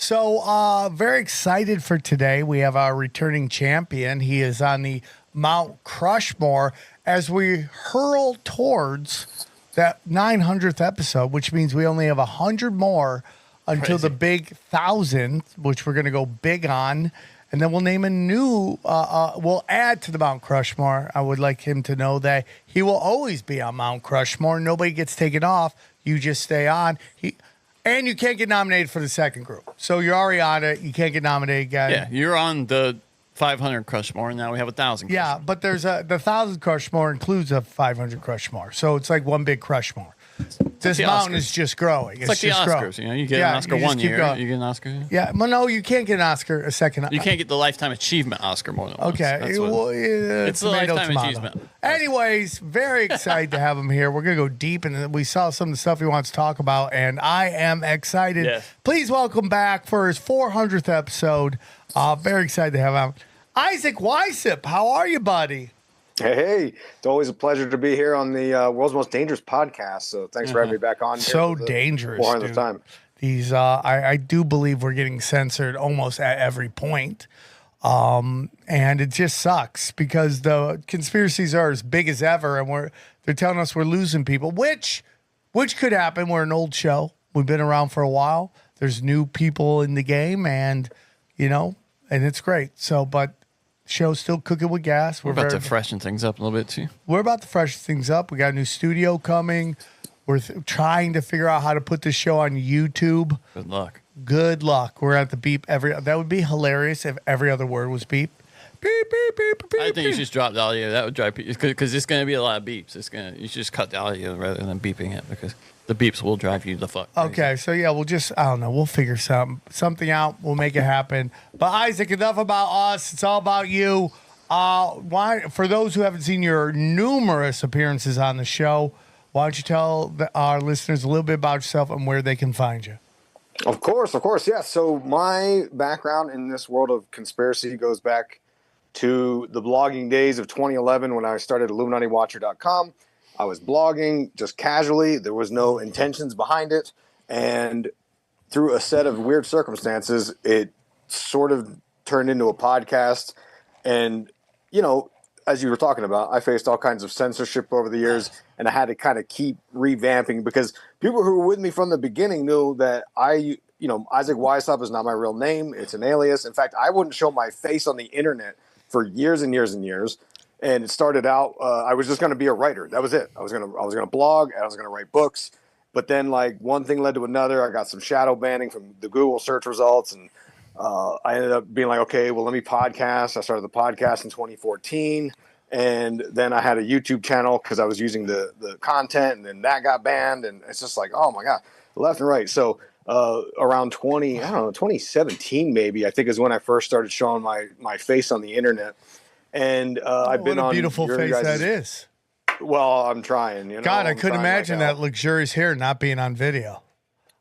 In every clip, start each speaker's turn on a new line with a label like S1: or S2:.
S1: So very excited for today. We have our returning champion. He is on the Mount Crushmore as we hurl towards that 900th episode, which means we only have 100 more until the big 1,000, which we're going to go big on. And then we'll name a new, we'll add to the Mount Crushmore. I would like him to know that he will always be on Mount Crushmore. Nobody gets taken off. You just stay on. And you can't get nominated for the second group. So you're already on it. You can't get nominated again.
S2: Yeah, you're on the 500 Crushmore, and now we have 1,000 Crushmore.
S1: Yeah, but there's the 1,000 Crushmore includes a 500 Crushmore. So it's like one big Crushmore. This mountain is just growing.
S2: It's like the Oscars. You get an Oscar one year. You get an Oscar.
S1: Yeah, well, no, you can't get an Oscar a second.
S2: You can't get the Lifetime Achievement Oscar more than once.
S1: Okay,
S2: it's the Lifetime Achievement.
S1: Anyways, very excited to have him here. We're gonna go deep, and we saw some of the stuff he wants to talk about, and I am excited.
S2: Yes.
S1: Please welcome back for his 400th episode. Very excited to have him, Isaac Weishaupt. How are you, buddy?
S3: Hey, it's always a pleasure to be here on the World's Most Dangerous podcast. So thanks for having me back on.
S1: So dangerous,
S3: 400th time.
S1: These, I do believe we're getting censored almost at every point. And it just sucks because the conspiracies are as big as ever, and they're telling us we're losing people, which could happen. We're an old show. We've been around for a while. There's new people in the game, and it's great. So, but show's still cooking with gas.
S2: We're about to freshen things up a little bit too.
S1: We're about to freshen things up. We got a new studio coming. We're trying to figure out how to put this show on YouTube.
S2: Good luck.
S1: Good luck. We're at the beep that would be hilarious if every other word was beep. Beep, beep, beep, beep.
S2: I think you should just drop the audio. That would drive people, because it's going to be a lot of beeps. You should just cut the audio rather than beeping it, because the beeps will drive you the fuck crazy.
S1: Okay, so yeah, I don't know. We'll figure something out. We'll make it happen. But Isaac, enough about us. It's all about you. For those who haven't seen your numerous appearances on the show, why don't you tell our listeners a little bit about yourself and where they can find you?
S3: Of course. Yeah. So my background in this world of conspiracy goes back to the blogging days of 2011 when I started IlluminatiWatcher.com. I was blogging just casually. There was no intentions behind it. And through a set of weird circumstances, it sort of turned into a podcast. And, as you were talking about, I faced all kinds of censorship over the years, and I had to kind of keep revamping because people who were with me from the beginning knew that Isaac Weishaupt is not my real name. It's an alias. In fact, I wouldn't show my face on the internet for years and years and years. And it started out, I was just going to be a writer. That was it. I was going to blog, and I was going to write books. But then, one thing led to another. I got some shadow banning from the Google search results, and I ended up being like, okay, well, let me podcast. I started the podcast in 2014, and then I had a YouTube channel because I was using the content, and then that got banned, and it's just like, oh my God, left and right. So around 2017 maybe, I think is when I first started showing my face on the internet. And I've been on.
S1: What a beautiful face that is.
S3: Well, I'm trying.
S1: God, I couldn't imagine that luxurious hair not being on video.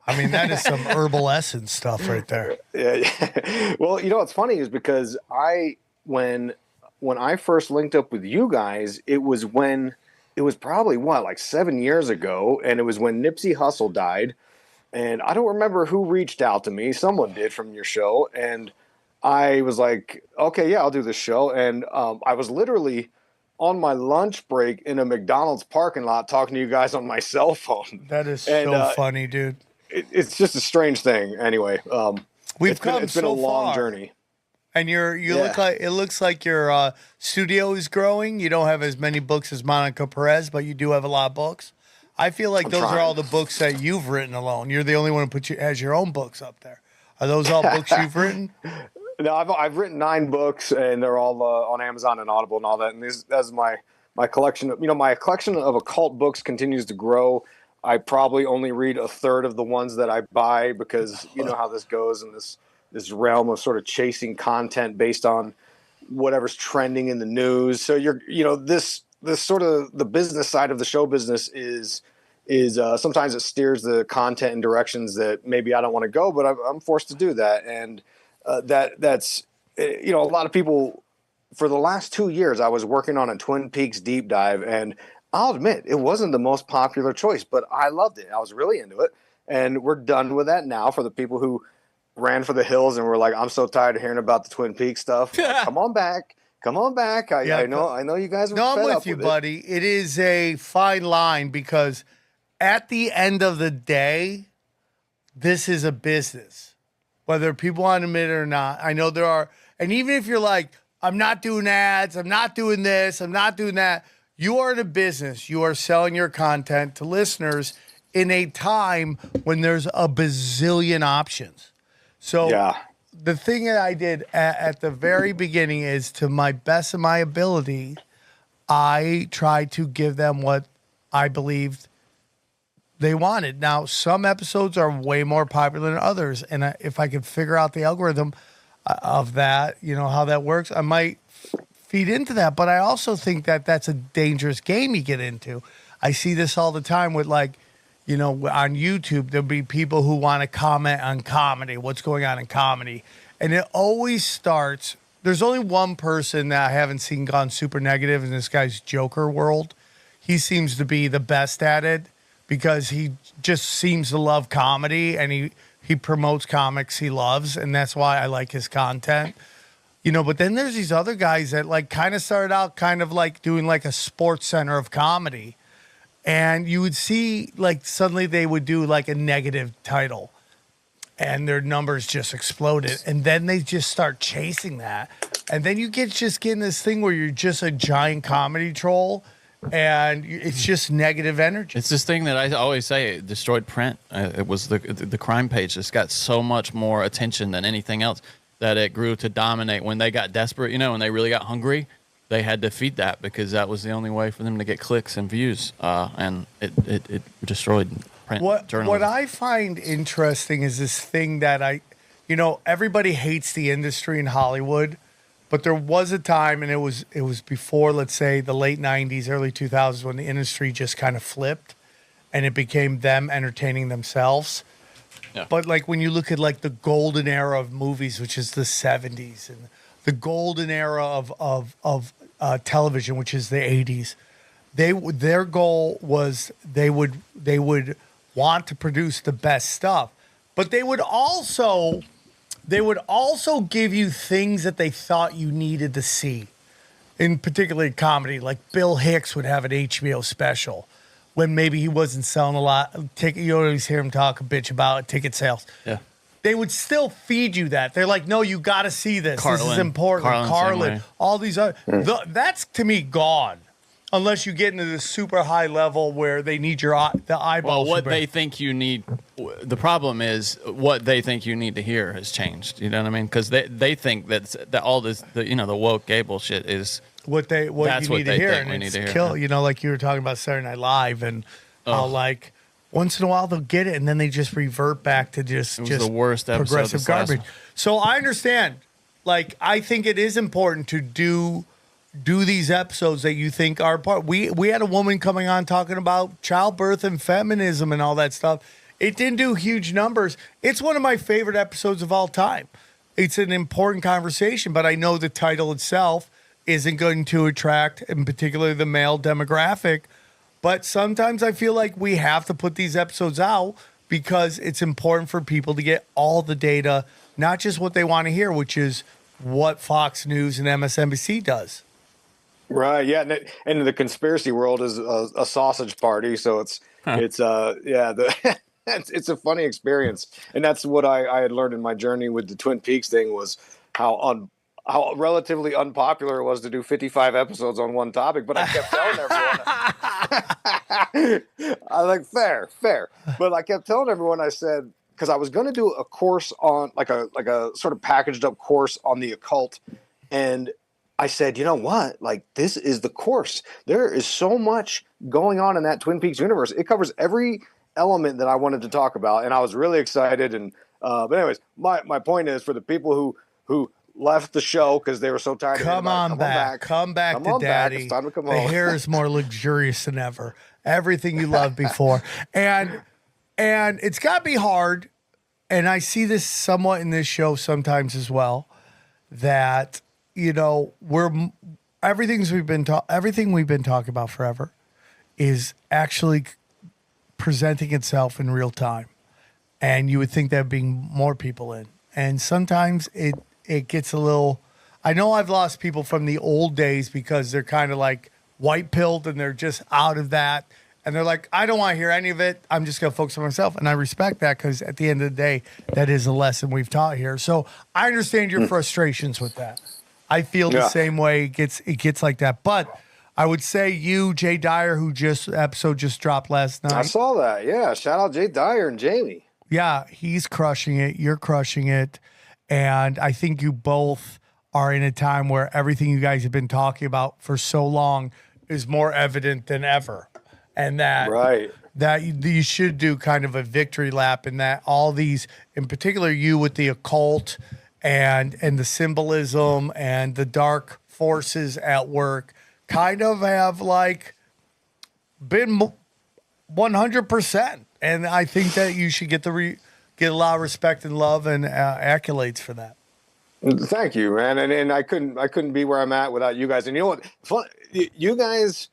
S1: I mean, that is some herbal essence stuff right there.
S3: Yeah. Well, what's funny is because when I first linked up with you guys, it was probably 7 years ago, and it was when Nipsey Hussle died, and I don't remember who reached out to me. Someone did from your show, and I was like, okay, yeah, I'll do this show. And I was literally on my lunch break in a McDonald's parking lot talking to you guys on my cell phone.
S1: That is so funny, dude.
S3: It's just a strange thing. Anyway, it's been a long journey.
S1: And it looks like your studio is growing. You don't have as many books as Monica Perez, but you do have a lot of books. I feel like those are all the books that you've written alone. You're the only one who has your own books up there. Are those all books you've written?
S3: No, I've written 9 books, and they're all on Amazon and Audible and all that. And that's my collection. My collection of occult books continues to grow. I probably only read a third of the ones that I buy because you know how this goes in this realm of sort of chasing content based on whatever's trending in the news. So this sort of the business side of the show business is sometimes it steers the content in directions that maybe I don't want to go, but I'm forced to do that. And that's a lot of people. For the last 2 years, I was working on a Twin Peaks deep dive, and I'll admit it wasn't the most popular choice, but I loved it. I was really into it, and we're done with that now. For the people who ran for the hills and were like, I'm so tired of hearing about the Twin Peaks stuff. Like, come on back. Come on back.
S1: Yeah,
S3: I know you guys are
S1: No, I'm
S3: fed
S1: with
S3: up
S1: you,
S3: with
S1: buddy. It is a fine line because at the end of the day, this is a business. Whether people want to admit it or not, I know there are. And even if you're like, I'm not doing ads, I'm not doing this, I'm not doing that, you are in a business. You are selling your content to listeners in a time when there's a bazillion options. So
S3: Yeah.
S1: the thing that I did at the very beginning is, to my best of my ability, I tried to give them what I believed they wanted. Now, some episodes are way more popular than others, and if I could figure out the algorithm of that, how that works, I might feed into that. But I also think that that's a dangerous game you get into. I see this all the time with, like, on YouTube, there'll be people who want to comment on comedy, what's going on in comedy. And it always starts, there's only one person that I haven't seen gone super negative in this guy's Joker world. He seems to be the best at it because he just seems to love comedy, and he promotes comics he loves, and that's why I like his content. But then there's these other guys that like kind of started out kind of like doing like a sports center of comedy. And you would see, like, suddenly they would do, like, a negative title. And their numbers just exploded. And then they just start chasing that. And then you getting this thing where you're just a giant comedy troll. And it's just negative energy.
S2: It's this thing that I always say, it destroyed print. It was the crime page just got so much more attention than anything else that it grew to dominate. When they got desperate, when they really got hungry, they had to feed that because that was the only way for them to get clicks and views, and it destroyed print journalism.
S1: What I find interesting is this thing that everybody hates the industry in Hollywood, but there was a time, and it was before, let's say, the late 90s, early 2000s, when the industry just kind of flipped, and it became them entertaining themselves.
S2: Yeah.
S1: But like when you look at like the golden era of movies, which is the 70s, and the golden era of television, which is the 80s, their goal was they would want to produce the best stuff, but they would also give you things that they thought you needed to see. In particularly comedy, like Bill Hicks would have an HBO special when maybe he wasn't selling a lot. You always hear him talk a bitch about ticket sales.
S2: Yeah.
S1: They would still feed you that. They're like, no, you got to see this. This is important. Carlin, all these other. That's, to me, gone. Unless you get into this super high level where they need the eyeballs.
S2: Well, what they think you need, the problem is what they think you need to hear has changed. You know what I mean? Because they think that all this, the woke gay bullshit is
S1: what you need to hear. And it's kill, like you were talking about Saturday Night Live and how, like, once in a while they'll get it, and then they just revert back to just
S2: the worst
S1: progressive garbage. So I understand. Like, I think it is important to do these episodes that you think are part. We had a woman coming on talking about childbirth and feminism and all that stuff. It didn't do huge numbers. It's one of my favorite episodes of all time. It's an important conversation, but I know the title itself isn't going to attract, in particular, the male demographic. But sometimes I feel like we have to put these episodes out because it's important for people to get all the data, not just what they want to hear, which is what Fox News and MSNBC does.
S3: Right. Yeah. And the conspiracy world is a sausage party. So it's it's a funny experience. And that's what I had learned in my journey with the Twin Peaks thing, was how relatively unpopular it was to do 55 episodes on one topic. But I kept telling everyone, I like, fair. But I kept telling everyone, I said, because I was going to do a course on like a sort of packaged up course on the occult. And I said, you know what? Like, this is the course. There is so much going on in that Twin Peaks universe. It covers every element that I wanted to talk about. And I was really excited. And, but anyways, my point is, for the people who left the show because they were so tired.
S1: Come back to Daddy.
S3: It's time to come
S1: the
S3: home.
S1: hair is more luxurious than ever. Everything you loved before, and it's got to be hard. And I see this somewhat in this show sometimes as well. That everything we've been talking about forever is actually presenting itself in real time, and you would think there'd be more people in. and sometimes it gets a little. I know I've lost people from the old days because they're kind of like white pilled and they're just out of that. And they're like, I don't want to hear any of it. I'm just going to focus on myself. And I respect that because at the end of the day, that is a lesson we've taught here. So I understand your frustrations with that. I feel the same way. It gets like that. But I would say you, Jay Dyer, episode just dropped last night.
S3: I saw that. Yeah. Shout out Jay Dyer and Jamie.
S1: Yeah, he's crushing it. You're crushing it. And I think you both are in a time where everything you guys have been talking about for so long is more evident than ever. And that you should do kind of a victory lap, and that all these, in particular you with the occult and the symbolism and the dark forces at work kind of have like been 100%. And I think that you should get a lot of respect and love and accolades for that.
S3: Thank you, man. And I couldn't be where I'm at without you guys. And you know what? You guys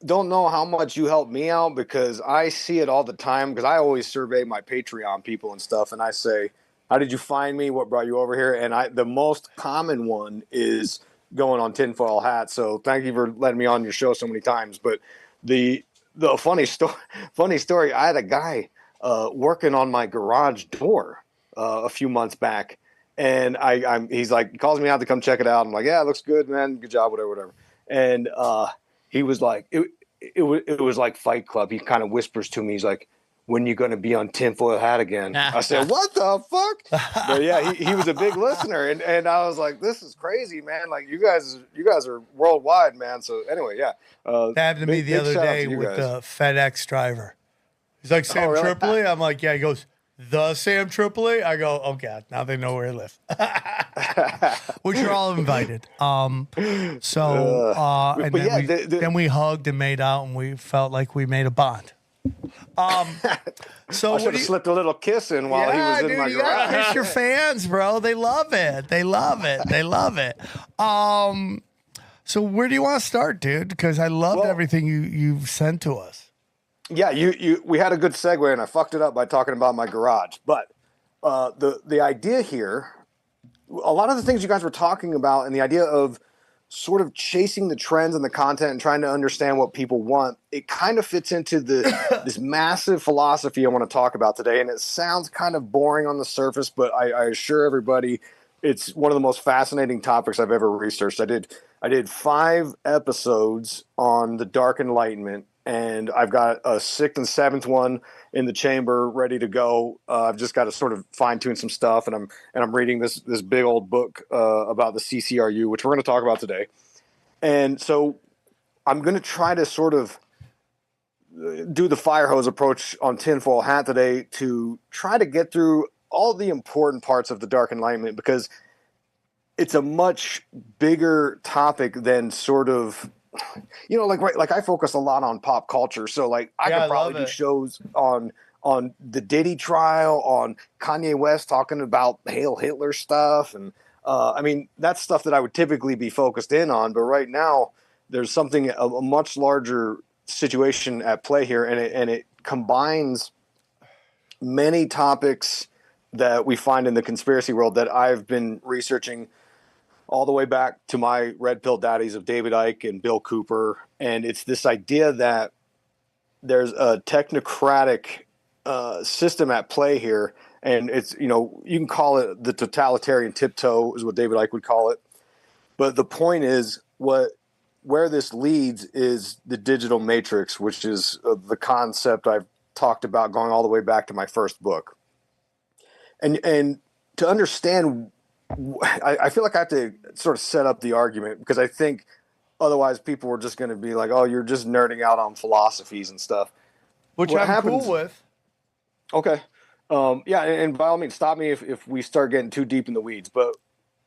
S3: don't know how much you help me out, because I see it all the time, because I always survey my Patreon people and stuff, and I say, how did you find me? What brought you over here? And the most common one is going on tinfoil hat. So thank you for letting me on your show so many times. But the funny story, I had a guy working on my garage door a few months back, and he's like, he calls me out to come check it out. I'm like, yeah, it looks good, man. Good job, whatever. And he was like, it was like Fight Club. He kind of whispers to me. He's like, when you going to be on tinfoil hat again? I said, what the fuck? But yeah, he was a big listener. And I was like, this is crazy, man. Like you guys are worldwide, man. So anyway, yeah.
S1: That happened to me the other day with the FedEx driver. He's like, Sam Tripoli? I'm like, yeah. He goes, the Sam Tripoli? I go, oh God, now they know where I live. Which are all invited. And then we hugged and made out, and we felt like we made a bond. So
S3: I should have slipped a little kiss in while he was in my
S1: you
S3: garage.
S1: gotta kiss your fans, bro. They love it. They love it. So where do you want to start, dude? Because I loved everything you've sent to us.
S3: Yeah, we had a good segue, and I fucked it up by talking about my garage. But the idea here, a lot of the things you guys were talking about, and the idea of sort of chasing the trends and the content and trying to understand what people want, it kind of fits into this massive philosophy I want to talk about today. And it sounds kind of boring on the surface, but I assure everybody it's one of the most fascinating topics I've ever researched. I did 5 episodes on the Dark Enlightenment, and I've got a 6th and 7th one in the chamber ready to go. I've just got to sort of fine tune some stuff, and I'm reading this big old book about the CCRU, which we're going to talk about today. And so I'm going to try to sort of do the fire hose approach on tinfoil hat today to try to get through all the important parts of the Dark Enlightenment, because it's a much bigger topic than sort of, like I focus a lot on pop culture. So like I could probably do shows on the Diddy trial, on Kanye West talking about Hail Hitler stuff. And I mean, that's stuff that I would typically be focused in on. But right now there's something, a much larger situation at play here. And it combines many topics that we find in the conspiracy world that I've been researching all the way back to my red pill daddies of David Icke and Bill Cooper. And it's this idea that there's a technocratic system at play here. And it's, you can call it the totalitarian tiptoe is what David Icke would call it. But the point is where this leads is the digital matrix, which is the concept I've talked about going all the way back to my first book. And to understand, I feel like I have to sort of set up the argument, because I think otherwise people are just going to be like, oh, you're just nerding out on philosophies and stuff.
S1: Which I'm cool with.
S3: Okay. Yeah, and by all means, stop me if we start getting too deep in the weeds. But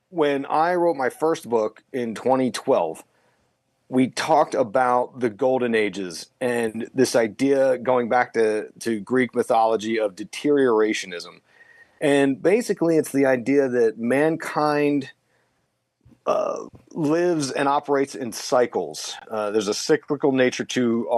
S3: when I wrote my first book in 2012, we talked about the golden ages and this idea going back to Greek mythology of deteriorationism. And basically, it's the idea that mankind lives and operates in cycles. There's a cyclical nature to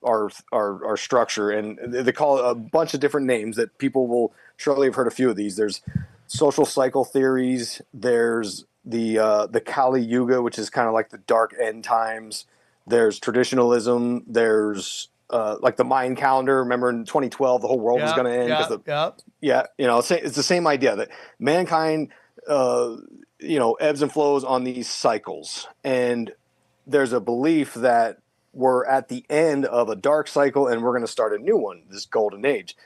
S3: our structure, and they call it a bunch of different names that people will surely have heard a few of these. There's social cycle theories. There's the Kali Yuga, which is kind of like the dark end times. There's traditionalism. There's like the Mayan calendar. Remember in 2012, the whole world was going to end. Yeah, it's the same idea that mankind, ebbs and flows on these cycles. And there's a belief that we're at the end of a dark cycle and we're going to start a new one, this golden age.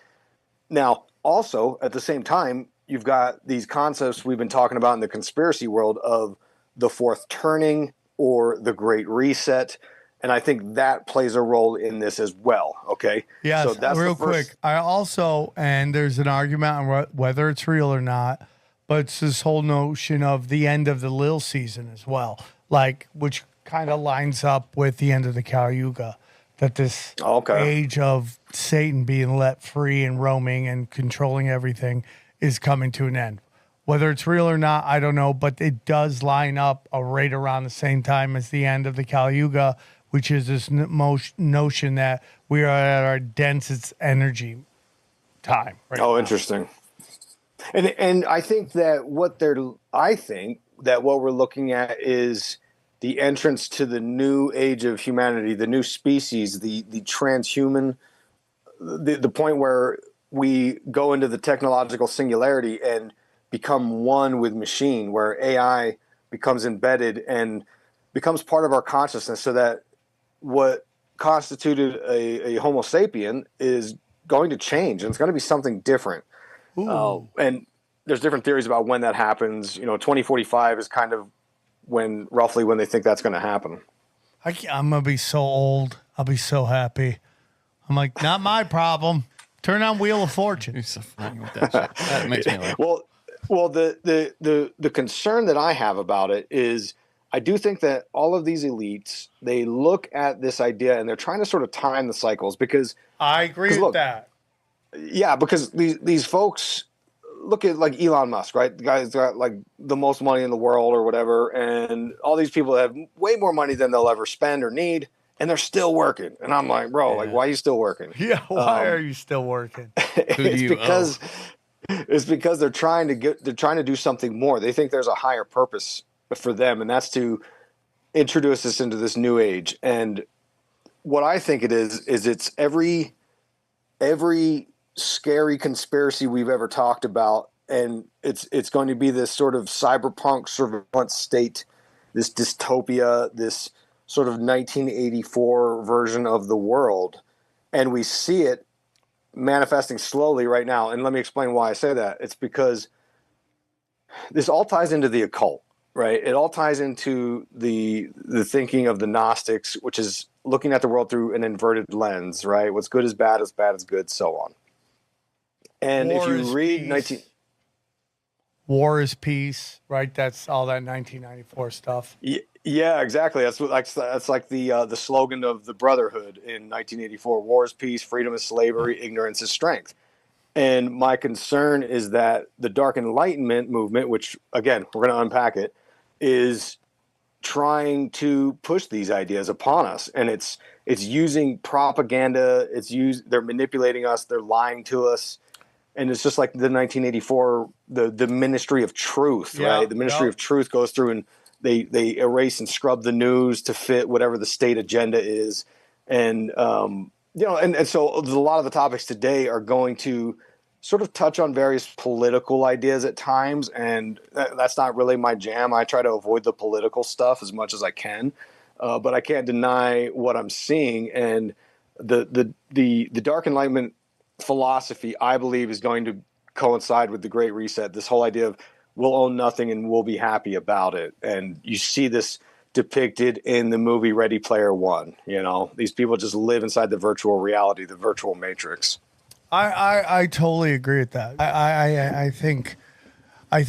S3: Now, also, at the same time, you've got these concepts we've been talking about in the conspiracy world of the fourth turning or the great reset. And I think that plays a role in this as well. Okay.
S1: Yes. So that's real quick. I also, and there's an argument on whether it's real or not, but it's this whole notion of the end of the Lil season as well, like, which kind of lines up with the end of the Kali Yuga, that this age of Satan being let free and roaming and controlling everything is coming to an end. Whether it's real or not, I don't know, but it does line up right around the same time as the end of the Kali Yuga, which is this notion that we are at our densest energy time. Right now.
S3: Interesting. And I think that what we're looking at is the entrance to the new age of humanity, the new species, the transhuman, the point where we go into the technological singularity and become one with machine, where AI becomes embedded and becomes part of our consciousness, so that what constituted a Homo sapien is going to change, and it's going to be something different. And there's different theories about when that happens. 2045 is kind of roughly when they think that's going to happen.
S1: I'm going to be so old. I'll be so happy. I'm like, not my problem. Turn on Wheel of Fortune.
S2: You're so funny with that shit. That makes me laugh.
S3: Well, the concern that I have about it is I do think that all of these elites, they look at this idea and they're trying to sort of time the cycles, because
S1: I agree with that.
S3: Yeah, because these folks look at like Elon Musk, right? The guy's got like the most money in the world or whatever, and all these people have way more money than they'll ever spend or need, and they're still working. And I'm like, bro, like, why are you still working?
S1: Yeah, why are you still working?
S3: It's because they're trying to do something more. They think there's a higher purpose for them, and that's to introduce us into this new age. And what I think it is it's every scary conspiracy we've ever talked about, and it's going to be this sort of cyberpunk surveillance state, this dystopia, this sort of 1984 version of the world, and we see it manifesting slowly right now. And let me explain why I say that. It's because this all ties into the occult, right? It all ties into the thinking of the Gnostics, which is looking at the world through an inverted lens, right? What's good is bad is good, so on. And
S1: War
S3: if you read
S1: War is peace, right? That's all that 1994 stuff.
S3: Yeah, exactly. That's like the slogan of the Brotherhood in 1984: "War is peace, freedom is slavery, ignorance is strength." And my concern is that the Dark Enlightenment movement, which again we're going to unpack it, is trying to push these ideas upon us, and it's using propaganda. They're manipulating us. They're lying to us. And it's just like the 1984, the Ministry of Truth, right? The Ministry of Truth goes through and they erase and scrub the news to fit whatever the state agenda is. And, and so a lot of the topics today are going to sort of touch on various political ideas at times. And that's not really my jam. I try to avoid the political stuff as much as I can. But I can't deny what I'm seeing. And the Dark Enlightenment philosophy, I believe, is going to coincide with the Great Reset. This whole idea of we'll own nothing and we'll be happy about it. And you see this depicted in the movie Ready Player One. These people just live inside the virtual reality, the virtual matrix.
S1: I totally agree with that. I think I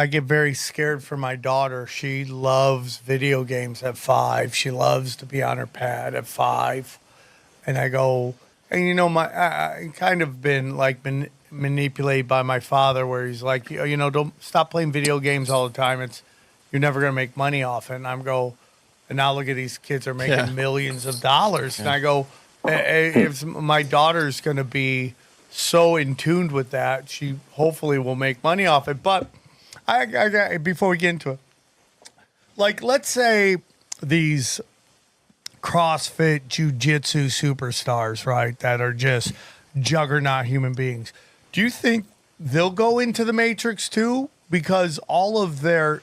S1: get very scared for my daughter. She loves video games at 5. She loves to be on her pad at 5. And I go, and I kind of been like manipulated by my father, where he's like, don't stop playing video games all the time. You're never gonna make money off it. And and now look at these kids are making millions of dollars. And I go, if my daughter's gonna be so in tuned with that, she hopefully will make money off it. But I got before we get into it, like let's say these CrossFit jiu-jitsu superstars, right, that are just juggernaut human beings. Do you think they'll go into the Matrix too? Because all of their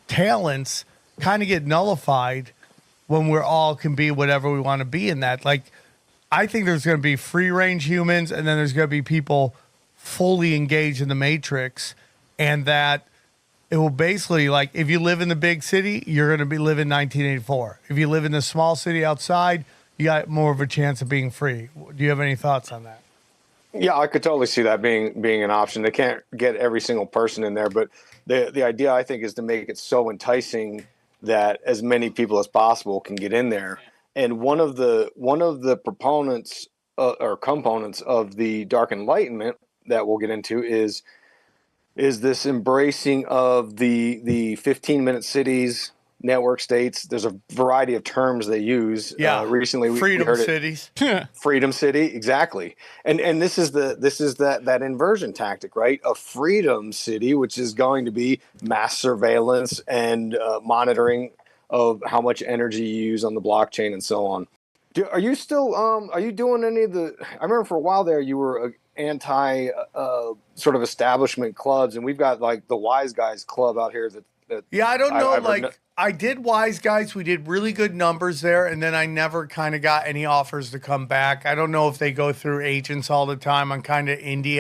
S1: talents kind of get nullified when we're all can be whatever we want to be in that. Like, I think there's going to be free range humans, and then there's going to be people fully engaged in the Matrix, and that it will basically, like, if you live in the big city, you're going to be living 1984. If you live in the small city outside, you got more of a chance of being free. Do you have any thoughts on that?
S3: Yeah, I could totally see that being an option. They can't get every single person in there, but the idea, I think, is to make it so enticing that as many people as possible can get in there. And one of the proponents or components of the Dark Enlightenment that we'll get into is this embracing of the 15-minute cities, network states. There's a variety of terms they use.
S1: Yeah,
S3: recently we heard
S1: cities.
S3: Freedom city, exactly. And this is that inversion tactic, right? A freedom city, which is going to be mass surveillance and monitoring of how much energy you use on the blockchain and so on. Are you still are you doing any of the? I remember for a while there you were anti sort of establishment clubs, and we've got like the Wise Guys Club out here that
S1: yeah, I don't know. I did Wise Guys. We did really good numbers there, and then I never kind of got any offers to come back. I don't know if they go through agents all the time. I'm kind of indie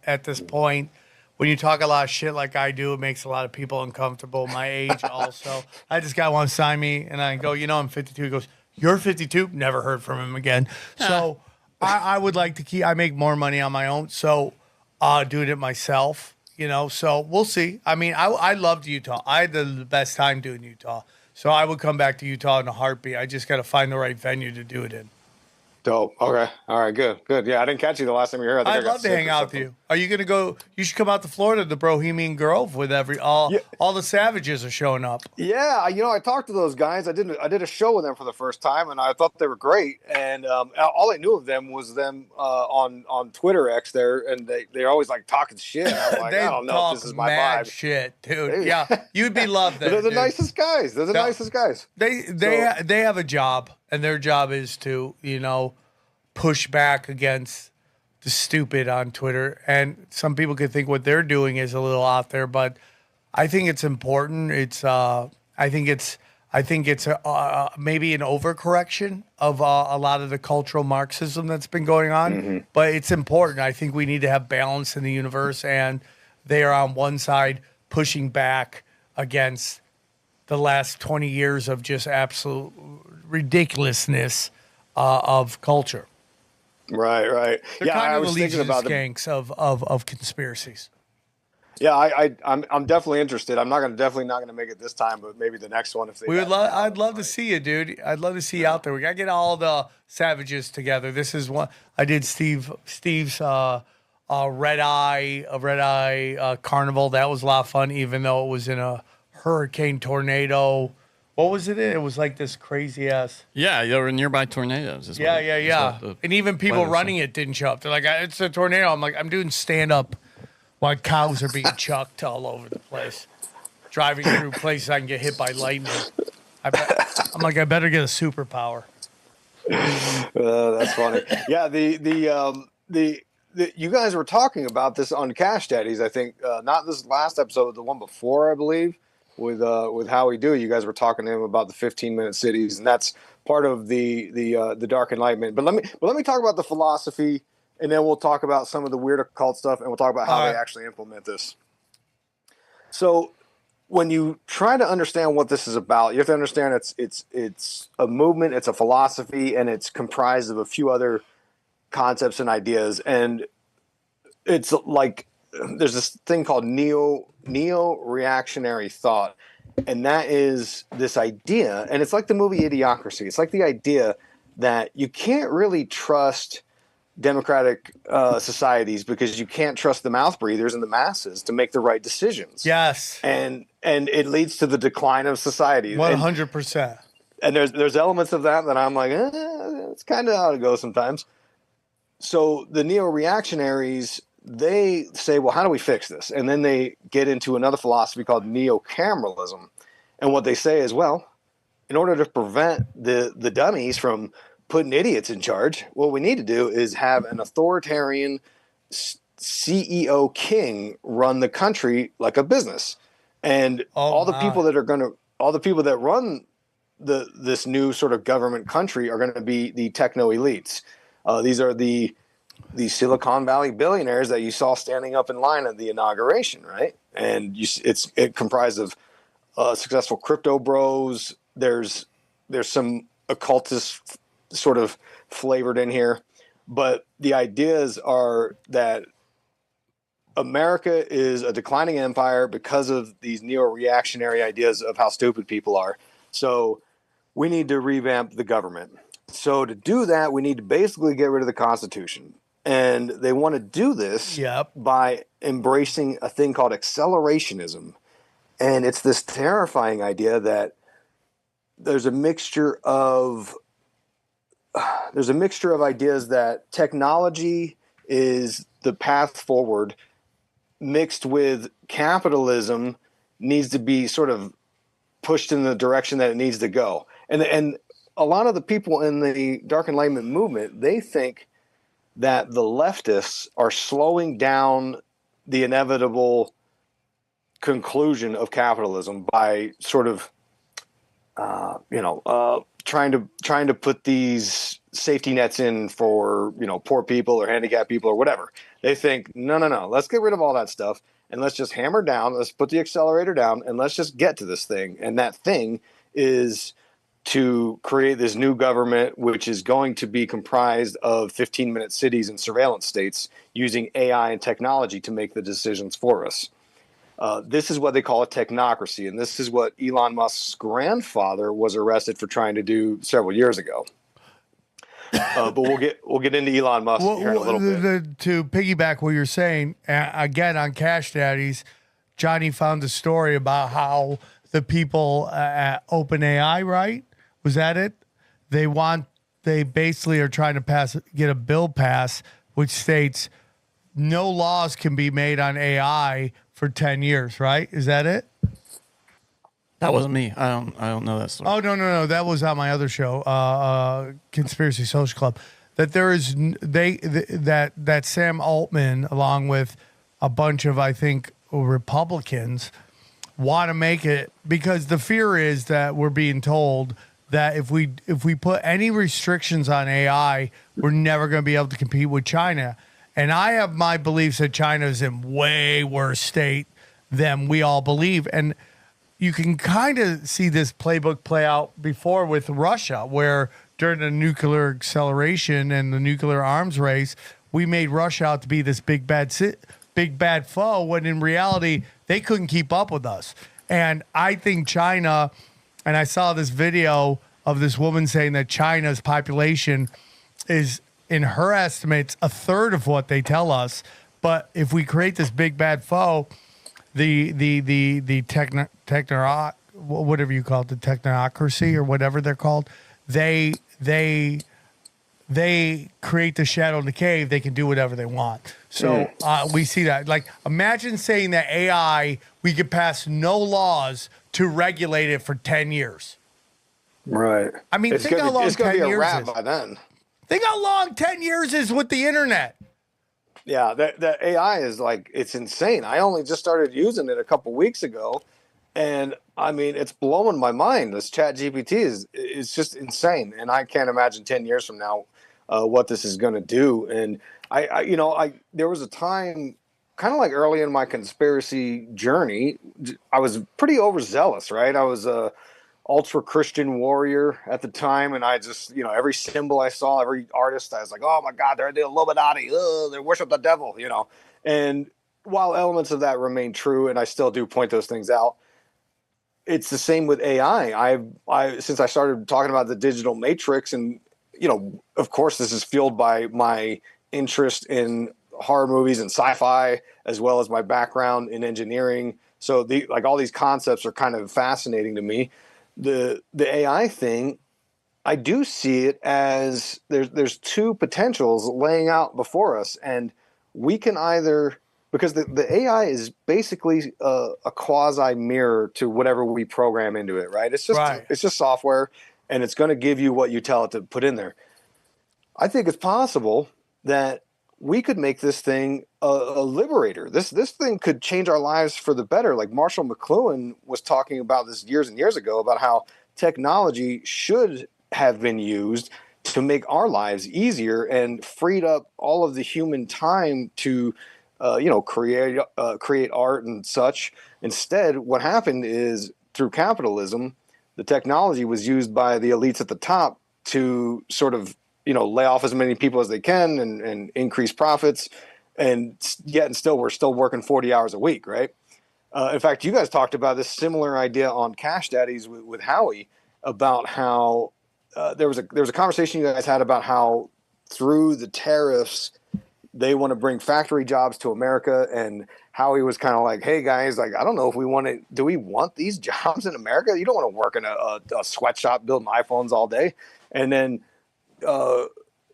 S1: at this point. When you talk a lot of shit like I do, it makes a lot of people uncomfortable. My age also. I just got one sign me, and I go, I'm 52. He goes, you're 52? Never heard from him again. So I would like to keep. I make more money on my own, so doing it myself. So we'll see. I mean, I loved Utah. I had the best time doing Utah. So I would come back to Utah in a heartbeat. I just got to find the right venue to do it in.
S3: Dope. Okay. All right. Good. Yeah, I didn't catch you the last time you were here.
S1: I'd love to hang out with you. Are you going to go? You should come out to Florida, the Bohemian Grove, with all the savages are showing up.
S3: Yeah. I talked to those guys. I did a show with them for the first time, and I thought they were great. And all I knew of them was them on Twitter X there, and they're always like talking shit. I'm like, I don't know if this is my vibe.
S1: Shit, dude. Yeah, you'd be loved there.
S3: They're the nicest guys.
S1: They have a job, and their job is to push back against the stupid on Twitter. And some people could think what they're doing is a little out there, but I think it's important. I think it's maybe an overcorrection of a lot of the cultural Marxism that's been going on, but it's important. I think we need to have balance in the universe, and they are on one side pushing back against the last 20 years of just absolute ridiculousness of culture.
S3: Right.
S1: They're kind
S3: I
S1: of
S3: was
S1: the
S3: thinking about
S1: skanks of conspiracies.
S3: Yeah, I'm definitely interested. I'm definitely not gonna make it this time, but maybe the next one if they.
S1: I'd love to see you, dude. I'd love to see you out there. We gotta get all the savages together. This is one I did. Steve's red eye carnival. That was a lot of fun, even though it was in a hurricane tornado. What was it in? It was like this crazy ass.
S2: Yeah, there were nearby tornadoes.
S1: Yeah. And even people running it didn't show up. They're like, it's a tornado. I'm like, I'm doing stand up while cows are being chucked all over the place. Driving through places I can get hit by lightning. I'm like, I better get a superpower.
S3: That's funny. Yeah, the you guys were talking about this on Cash Daddies, I think, not this last episode, the one before, I believe. With How We Do, you guys were talking to him about the 15-minute cities, and that's part of the Dark Enlightenment. But let me talk about the philosophy, and then we'll talk about some of the weird occult stuff, and we'll talk about how they actually implement this. So, when you try to understand what this is about, you have to understand it's a movement, it's a philosophy, and it's comprised of a few other concepts and ideas, and it's like there's this thing called neo-reactionary thought, and that is this idea, and it's like the movie Idiocracy. It's like the idea that you can't really trust democratic societies because you can't trust the mouth breathers and the masses to make the right decisions.
S1: Yes,
S3: and it leads to the decline of society.
S1: 100%.
S3: And there's elements of that I'm like, it's kind of how it goes sometimes. So the neo-reactionaries, they say, well, how do we fix this? And then they get into another philosophy called neo-cameralism. And what they say is, well, in order to prevent the dummies from putting idiots in charge, what we need to do is have an authoritarian CEO king run the country like a business. And all the people that run this new sort of government country are going to be the techno elites. These are the Silicon Valley billionaires that you saw standing up in line at the inauguration, right? And it comprised of successful crypto bros. There's some occultist sort of flavored in here, but the ideas are that America is a declining empire because of these neo-reactionary ideas of how stupid people are. So we need to revamp the government. So to do that, we need to basically get rid of the Constitution. And they want to do this by embracing a thing called accelerationism. And it's this terrifying idea that there's a mixture of ideas that technology is the path forward, mixed with capitalism needs to be sort of pushed in the direction that it needs to go. And a lot of the people in the Dark Enlightenment movement, they think that the leftists are slowing down the inevitable conclusion of capitalism by sort of, trying to put these safety nets in for, poor people or handicapped people or whatever. They think, no, let's get rid of all that stuff and let's just hammer down. Let's put the accelerator down and let's just get to this thing. And that thing is to create this new government, which is going to be comprised of 15-minute cities and surveillance states using AI and technology to make the decisions for us. This is what they call a technocracy, and this is what Elon Musk's grandfather was arrested for trying to do several years ago. But we'll get into Elon Musk here in a little bit.
S1: To piggyback what you're saying, again on Cash Daddies, Johnny found a story about how the people at OpenAI, right? Was that it? They basically are trying to get a bill passed which states no laws can be made on AI for 10 years, right? Is that it?
S2: That wasn't me. I don't know that story.
S1: Oh, no. That was on my other show, Conspiracy Social Club. That there is that Sam Altman, along with a bunch of, I think, Republicans, want to make it, because the fear is that we're being told that if we put any restrictions on AI, we're never going to be able to compete with China. And I have my beliefs that China is in way worse state than we all believe. And you can kind of see this playbook play out before with Russia, where during the nuclear acceleration and the nuclear arms race, we made Russia out to be this big bad foe, when in reality, they couldn't keep up with us. And I think China, and I saw this video of this woman saying that China's population is, in her estimates, a third of what they tell us. But if we create this big bad foe, the whatever you call it, the technocracy or whatever they're called, they create the shadow in the cave. They can do whatever they want. So we see that. Like, imagine saying that AI, we could pass no laws to regulate it for 10 years.
S3: Right.
S1: I mean, think how long 10 years is. It's going to be a wrap
S3: by then.
S1: Think how long 10 years is with the internet.
S3: Yeah, that AI is like, it's insane. I only just started using it a couple weeks ago, and I mean, it's blowing my mind. This Chat GPT is just insane, and I can't imagine 10 years from now what this is going to do. And I there was a time, kind of like early in my conspiracy journey, I was pretty overzealous, right? I was a ultra Christian warrior at the time, and I just, every symbol I saw, every artist, I was like, oh my God, they're the Illuminati, they worship the devil, And while elements of that remain true, and I still do point those things out, it's the same with AI. Since I started talking about the digital matrix, and of course, this is fueled by my interest in horror movies and sci-fi, as well as my background in engineering. So all these concepts are kind of fascinating to me. The AI thing, I do see it as there's two potentials laying out before us, and we can either, because the AI is basically a quasi mirror to whatever we program into it, right?
S1: Right.
S3: It's just software, and it's going to give you what you tell it to put in there. I think it's possible that we could make this thing a liberator. This thing could change our lives for the better. Like Marshall McLuhan was talking about this years and years ago, about how technology should have been used to make our lives easier and freed up all of the human time to create art and such. Instead, what happened is, through capitalism, the technology was used by the elites at the top to sort of lay off as many people as they can and increase profits, and still we're still working 40 hours a week, right? In fact, you guys talked about this similar idea on Cash Daddies with Howie, about how there was a conversation you guys had about how through the tariffs they want to bring factory jobs to America, and Howie was kind of like, hey guys, like, I don't know if do we want these jobs in America? You don't want to work in a sweatshop building iPhones all day. And then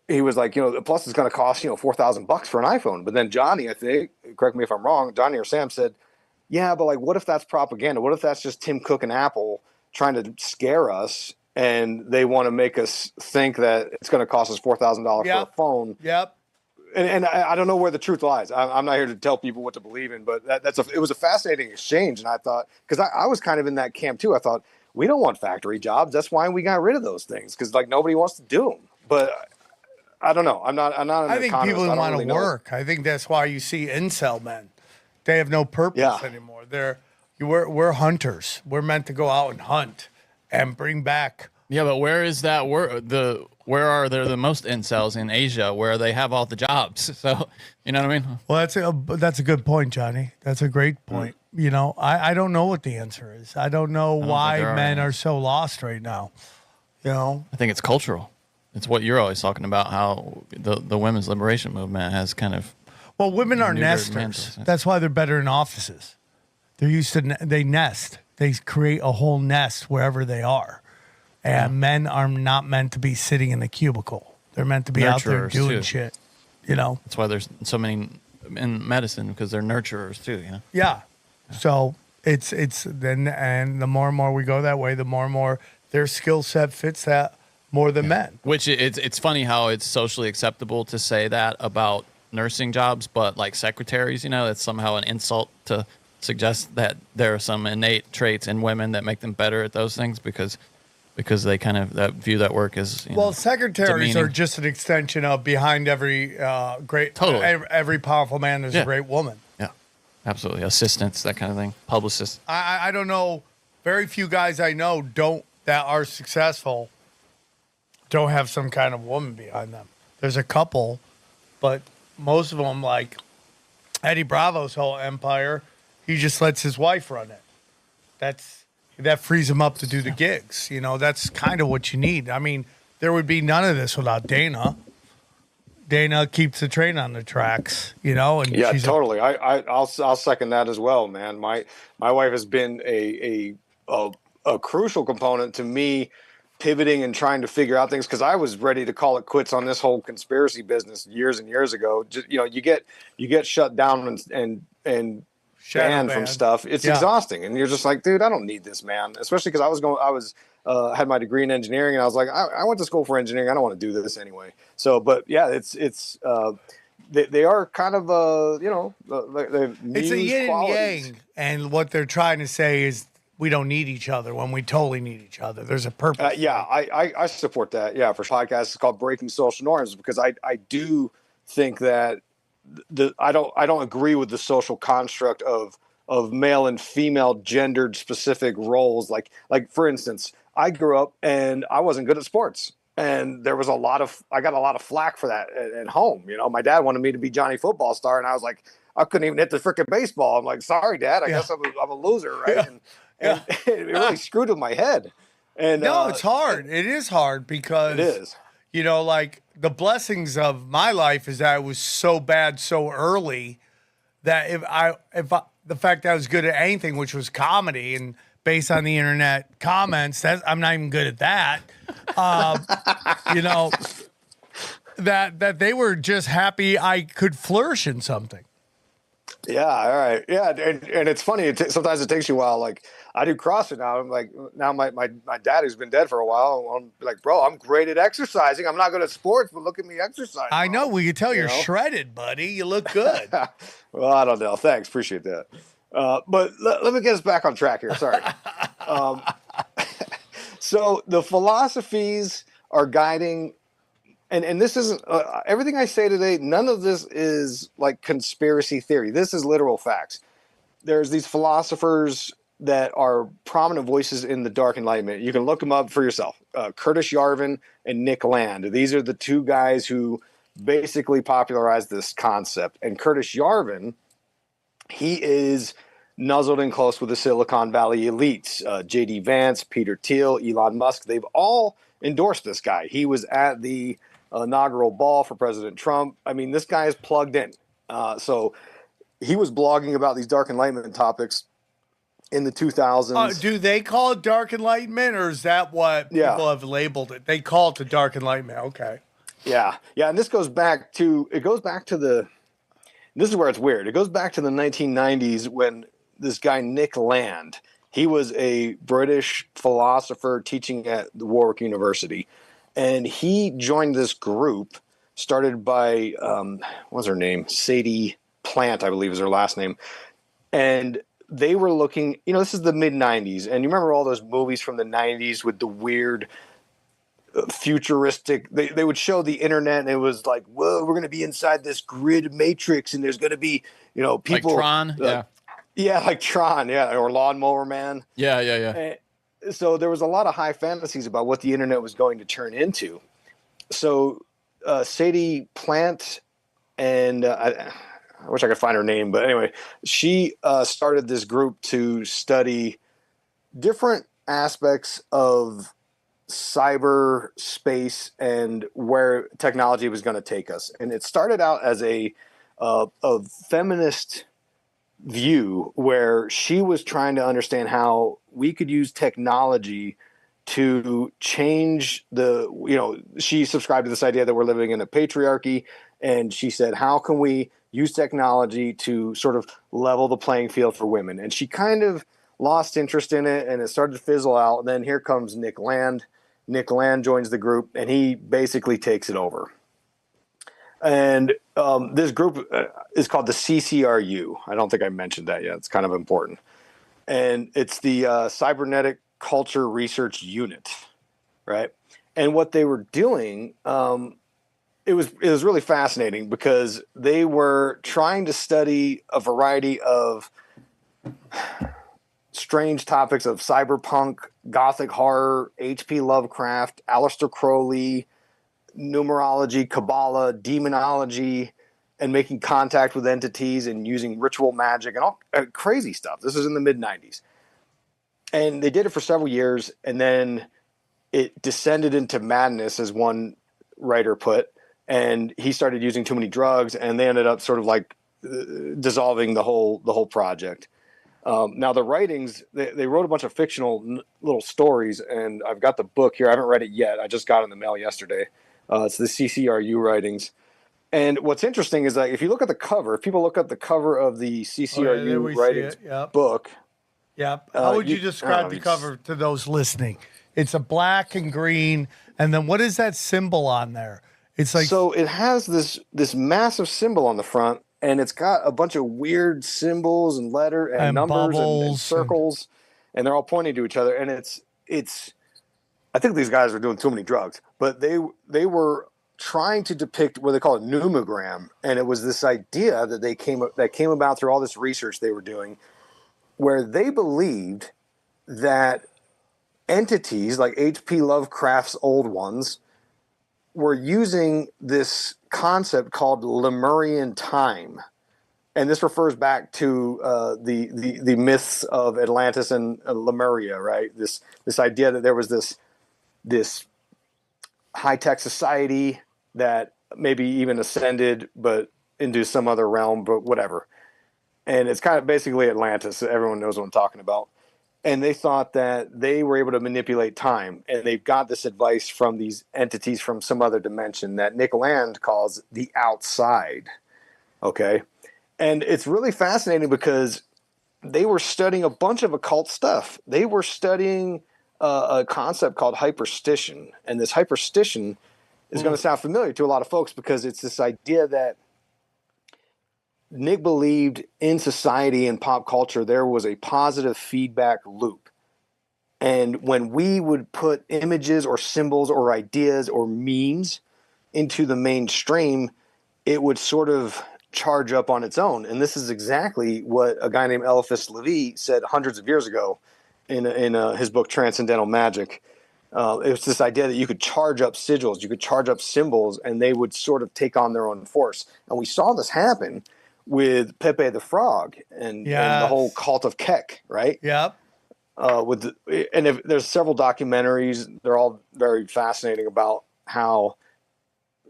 S3: he was like, plus it's going to cost, $4,000 for an iPhone. But then Johnny, I think, correct me if I'm wrong, Johnny or Sam said, yeah, but like, what if that's propaganda? What if that's just Tim Cook and Apple trying to scare us, and they want to make us think that it's going to cost us $4,000 for a phone?
S1: Yep.
S3: And I don't know where the truth lies. I'm not here to tell people what to believe in, but it was a fascinating exchange. And I thought, because I was kind of in that camp too. I thought, we don't want factory jobs. That's why we got rid of those things, because like nobody wants to do them. But I don't know. I'm not.
S1: I think people want to work. I think that's why you see incel men. They have no purpose anymore. We're hunters. We're meant to go out and hunt and bring back.
S2: Yeah, but where is that? Where are there the most incels? In Asia, where they have all the jobs? So you know what I mean?
S1: Well, that's a good point, Johnny. That's a great point. I don't know what the answer is. I don't know why men are so lost right now. I
S2: think it's cultural. It's what you're always talking about, how the women's liberation movement has kind of.
S1: Well, women are nesters. That's why they're better in offices. They're used to they nest. They create a whole nest wherever they are. And men are not meant to be sitting in a cubicle. They're meant to be out there doing shit.
S2: That's why there's so many in medicine, because they're nurturers too.
S1: Yeah. So it's then, and the more and more we go that way, the more and more their skill set fits that more than men.
S2: Which it's funny how it's socially acceptable to say that about nursing jobs, but like secretaries, it's somehow an insult to suggest that there are some innate traits in women that make them better at those things, because they kind of view that work as
S1: secretaries are just an extension of behind every every powerful man there's a great woman.
S2: Yeah, absolutely. Assistants, that kind of thing. Publicists.
S1: I don't know. Very few guys I know that are successful don't have some kind of woman behind them. There's a couple, but most of them, like Eddie Bravo's whole empire, he just lets his wife run it. That frees him up to do the gigs. That's kind of what you need. I mean, there would be none of this without Dana. Dana keeps the train on the tracks, and she's
S3: totally. I'll second that as well, man. My wife has been a crucial component to me pivoting and trying to figure out things, because I was ready to call it quits on this whole conspiracy business years and years ago. Just, you get shut down and banned from stuff. It's exhausting, and you're just like, dude, I don't need this, man. Especially because had my degree in engineering, and I was like, I went to school for engineering. I don't want to do this anyway. So, but yeah, they are kind of
S1: it's a yin and yang, and what they're trying to say is we don't need each other when we totally need each other. There's a purpose.
S3: I support that. Yeah, for podcast, it's called Breaking Social Norms, because I do think that I don't agree with the social construct of male and female gendered specific roles. Like for instance, I grew up and I wasn't good at sports, and there was I got a lot of flack for that at home. My dad wanted me to be Johnny Football Star, and I was like, I couldn't even hit the freaking baseball. I'm like, sorry, Dad, I guess I'm a loser, right?
S1: Yeah.
S3: And it really screwed with my head. And
S1: no, it's hard. It is hard, because
S3: it is.
S1: Like the blessings of my life is that it was so bad so early that if the fact that I was good at anything, which was comedy and based on the internet comments. I'm not even good at that. You know, that they were just happy I could flourish in something.
S3: Yeah, all right. Yeah, and it's funny. Sometimes it takes you a while. Like I do CrossFit now. I'm like, now my dad, who's been dead for a while, I'm like, bro, I'm great at exercising. I'm not good at sports, but look at me exercise.
S1: I know. We could tell
S3: You
S1: you're
S3: know?
S1: shredded, buddy. You look good.
S3: Well, I don't know. Thanks, appreciate that. But let me get us back on track here. Sorry. So the philosophies are guiding. And this isn't everything I say today. None of this is like conspiracy theory. This is literal facts. There's these philosophers that are prominent voices in the Dark Enlightenment. You can look them up for yourself. Curtis Yarvin and Nick Land. These are the two guys who basically popularized this concept. And Curtis Yarvin, he is nuzzled in close with the Silicon Valley elites. J.D. Vance, Peter Thiel, Elon Musk. They've all endorsed this guy. He was at the inaugural ball for President Trump. I mean, this guy is plugged in. So he was blogging about these Dark Enlightenment topics in the 2000s.
S1: Do they call it Dark Enlightenment, or is that what people have labeled it? They call it the Dark Enlightenment. Okay.
S3: Yeah. And this goes back to this is where it's weird. It goes back to the 1990s when this guy, Nick Land, he was a British philosopher teaching at the Warwick University. And he joined this group started by, what's her name? Sadie Plant, I believe is her last name. And they were looking, this is the mid 90s. And you remember all those movies from the 90s with the weird futuristic, they would show the internet and it was like, whoa, we're going to be inside this grid matrix and there's going to be, people.
S2: Like Tron?
S3: Yeah, like Tron. Yeah. Or Lawnmower Man.
S2: Yeah.
S3: And so there was a lot of high fantasies about what the internet was going to turn into. So Sadie Plant and I wish I could find her name, but anyway, she started this group to study different aspects of cyberspace and where technology was going to take us. And it started out as a feminist view where she was trying to understand how we could use technology to change she subscribed to this idea that we're living in a patriarchy. And she said, how can we use technology to sort of level the playing field for women? And she kind of lost interest in it and it started to fizzle out. And then here comes Nick Land. Nick Land joins the group and he basically takes it over. And this group is called the CCRU. I don't think I mentioned that yet. It's kind of important. And it's the Cybernetic Culture Research Unit, right? And what they were doing, it was really fascinating because they were trying to study a variety of strange topics of cyberpunk, gothic horror, H.P. Lovecraft, Aleister Crowley, numerology, Kabbalah, demonology, and making contact with entities and using ritual magic and all crazy stuff. This is in the mid-90s. And they did it for several years, and then it descended into madness, as one writer put, and he started using too many drugs, and they ended up sort of like dissolving the whole project. Now the writings, they wrote a bunch of fictional little stories, and I've got the book here. I haven't read it yet. I just got it in the mail yesterday. It's the CCRU writings. And what's interesting is that if you look at the cover, if people look at the cover of the CCRU writings book.
S1: Yep. How would you describe the cover to those listening? It's a black and green. And then what is that symbol on there? It's like,
S3: so it has this massive symbol on the front, and it's got a bunch of weird symbols and numbers and circles, and they're all pointing to each other. And it's I think these guys are doing too many drugs, but they were trying to depict what they call a numogram, and it was this idea that came about through all this research they were doing, where they believed that entities like H.P. Lovecraft's old ones were using this concept called Lemurian time. And this refers back to the myths of Atlantis and Lemuria, right? This idea that there was this high-tech society that maybe even ascended but into some other realm, but whatever. And it's kind of basically Atlantis. Everyone knows what I'm talking about. and they thought that they were able to manipulate time, and they've got this advice from these entities from some other dimension that Nick Land calls the outside. Okay, and it's really fascinating because they were studying a bunch of occult stuff. They were studying a concept called hyperstition, and this hyperstition is going to sound familiar to a lot of folks because it's this idea that Nick believed in society and pop culture there was a positive feedback loop. And when we would put images or symbols or ideas or memes into the mainstream, it would sort of charge up on its own. And this is exactly what a guy named Eliphas Levi said hundreds of years ago in his book Transcendental Magic. It was this idea that you could charge up sigils, you could charge up symbols, and they would sort of take on their own force. And we saw this happen with Pepe the Frog and the whole cult of Kek, right?
S1: Yep.
S3: There's several documentaries. They're all very fascinating about how,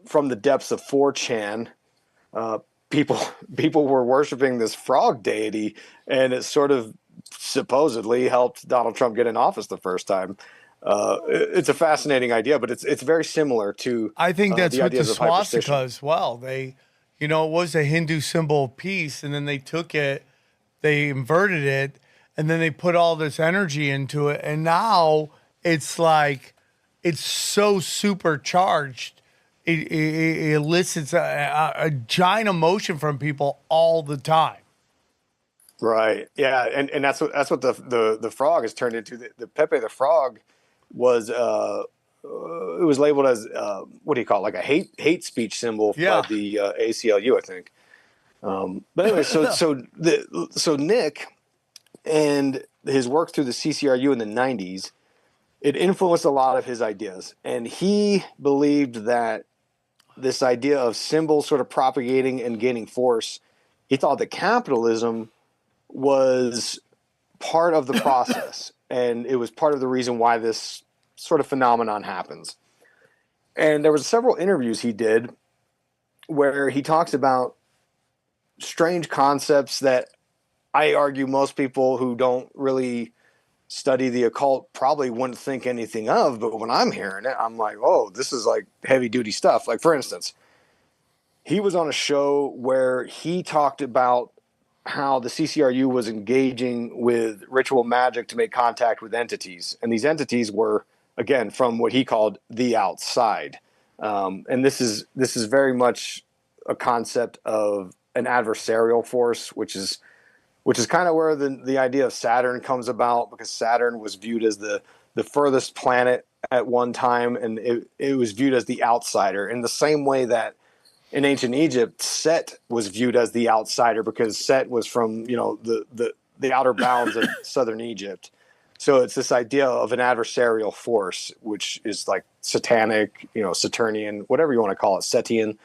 S3: from the depths of 4chan, people were worshiping this frog deity, and it sort of supposedly helped Donald Trump get in office the first time. It's a fascinating idea, but it's very similar to.
S1: I think that's
S3: the
S1: with the
S3: ideas of
S1: swastika
S3: hyperstition.
S1: as well. They, it was a Hindu symbol of peace, and then they took it, they inverted it, and then they put all this energy into it, and now it's like it's so supercharged. It elicits a giant emotion from people all the time.
S3: Right. Yeah, and that's what the frog has turned into. The Pepe the Frog was it was labeled as what do you call it? Like a hate speech symbol by the ACLU, I think. But anyway, so Nick and his work through the CCRU in the 90s, it influenced a lot of his ideas, and he believed that this idea of symbols sort of propagating and gaining force, he thought that capitalism was part of the process, and it was part of the reason why this sort of phenomenon happens. And there was several interviews he did where he talks about strange concepts that I argue most people who don't really study the occult probably wouldn't think anything of, but when I'm hearing it, I'm like, oh, this is like heavy duty stuff. Like, for instance, he was on a show where he talked about how the CCRU was engaging with ritual magic to make contact with entities. And these entities were, again, from what he called the outside. And this is very much a concept of an adversarial force, which is kind of where the idea of Saturn comes about, because Saturn was viewed as the furthest planet at one time, and it was viewed as the outsider in the same way that in ancient Egypt, Set was viewed as the outsider because Set was from, the outer bounds of southern Egypt. So it's this idea of an adversarial force, which is like satanic, Saturnian, whatever you want to call it, Setian.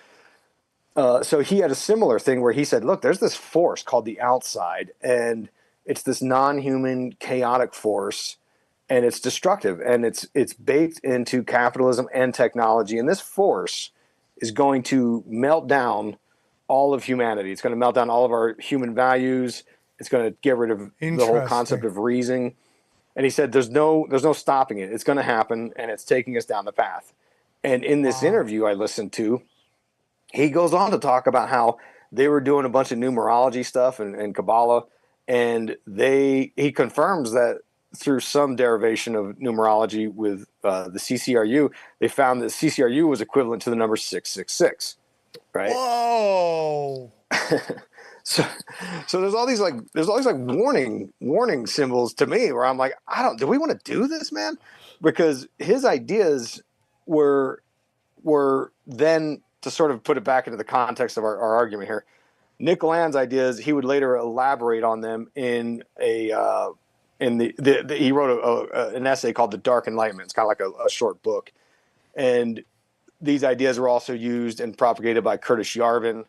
S3: So he had a similar thing where he said, look, there's this force called the outside, and it's this non-human chaotic force, and it's destructive, and it's baked into capitalism and technology. And this force is going to melt down all of humanity. It's going to melt down all of our human values. It's going to get rid of the whole concept of reason. And he said, there's no stopping it. It's going to happen, and it's taking us down the path. And in this interview I listened to, he goes on to talk about how they were doing a bunch of numerology stuff and Kabbalah, and he confirms that through some derivation of numerology with the CCRU, they found that CCRU was equivalent to the number 666, right?
S1: Whoa!
S3: So there's all these warning symbols to me where I'm like, do we want to do this, man? Because his ideas were then, to sort of put it back into the context of our argument here, Nick Land's ideas, he would later elaborate on them in he wrote an essay called The Dark Enlightenment. It's kind of like a short book. And these ideas were also used and propagated by Curtis Yarvin.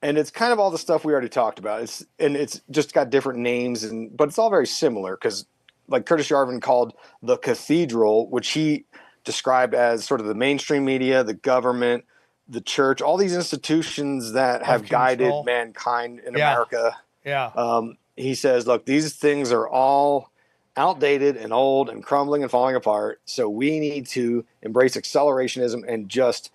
S3: And it's kind of all the stuff we already talked about. It's just got different names, but it's all very similar, because like Curtis Yarvin called the cathedral, which he described as sort of the mainstream media, the government, the church, all these institutions that have guided mankind in America.
S1: Yeah.
S3: He says, look, these things are all outdated and old and crumbling and falling apart. So we need to embrace accelerationism and just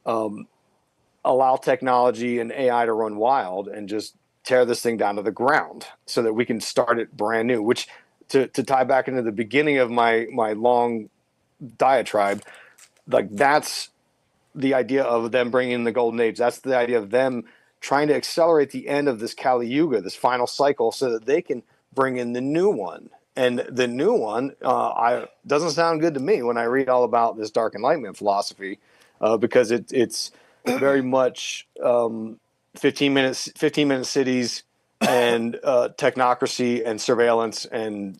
S3: allow technology and AI to run wild and just tear this thing down to the ground so that we can start it brand new. Which, to tie back into the beginning of my long diatribe, like that's the idea of them bringing in the golden age. That's the idea of them trying to accelerate the end of this Kali Yuga, this final cycle, so that they can bring in the new one. And the new one doesn't sound good to me when I read all about this Dark Enlightenment philosophy, because it's very much 15-minute cities and technocracy and surveillance and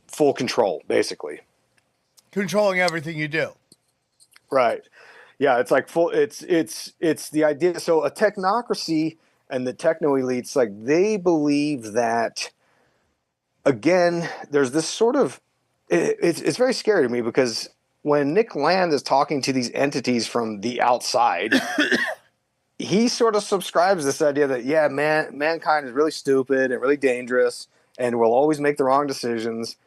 S3: full control, basically.
S1: Controlling everything you do.
S3: Right. Yeah, it's like full. It's the idea. So a technocracy and the techno elites, like they believe that. Again, there's this sort of. It's very scary to me because when Nick Land is talking to these entities from the outside, he sort of subscribes this idea that mankind is really stupid and really dangerous and will always make the wrong decisions,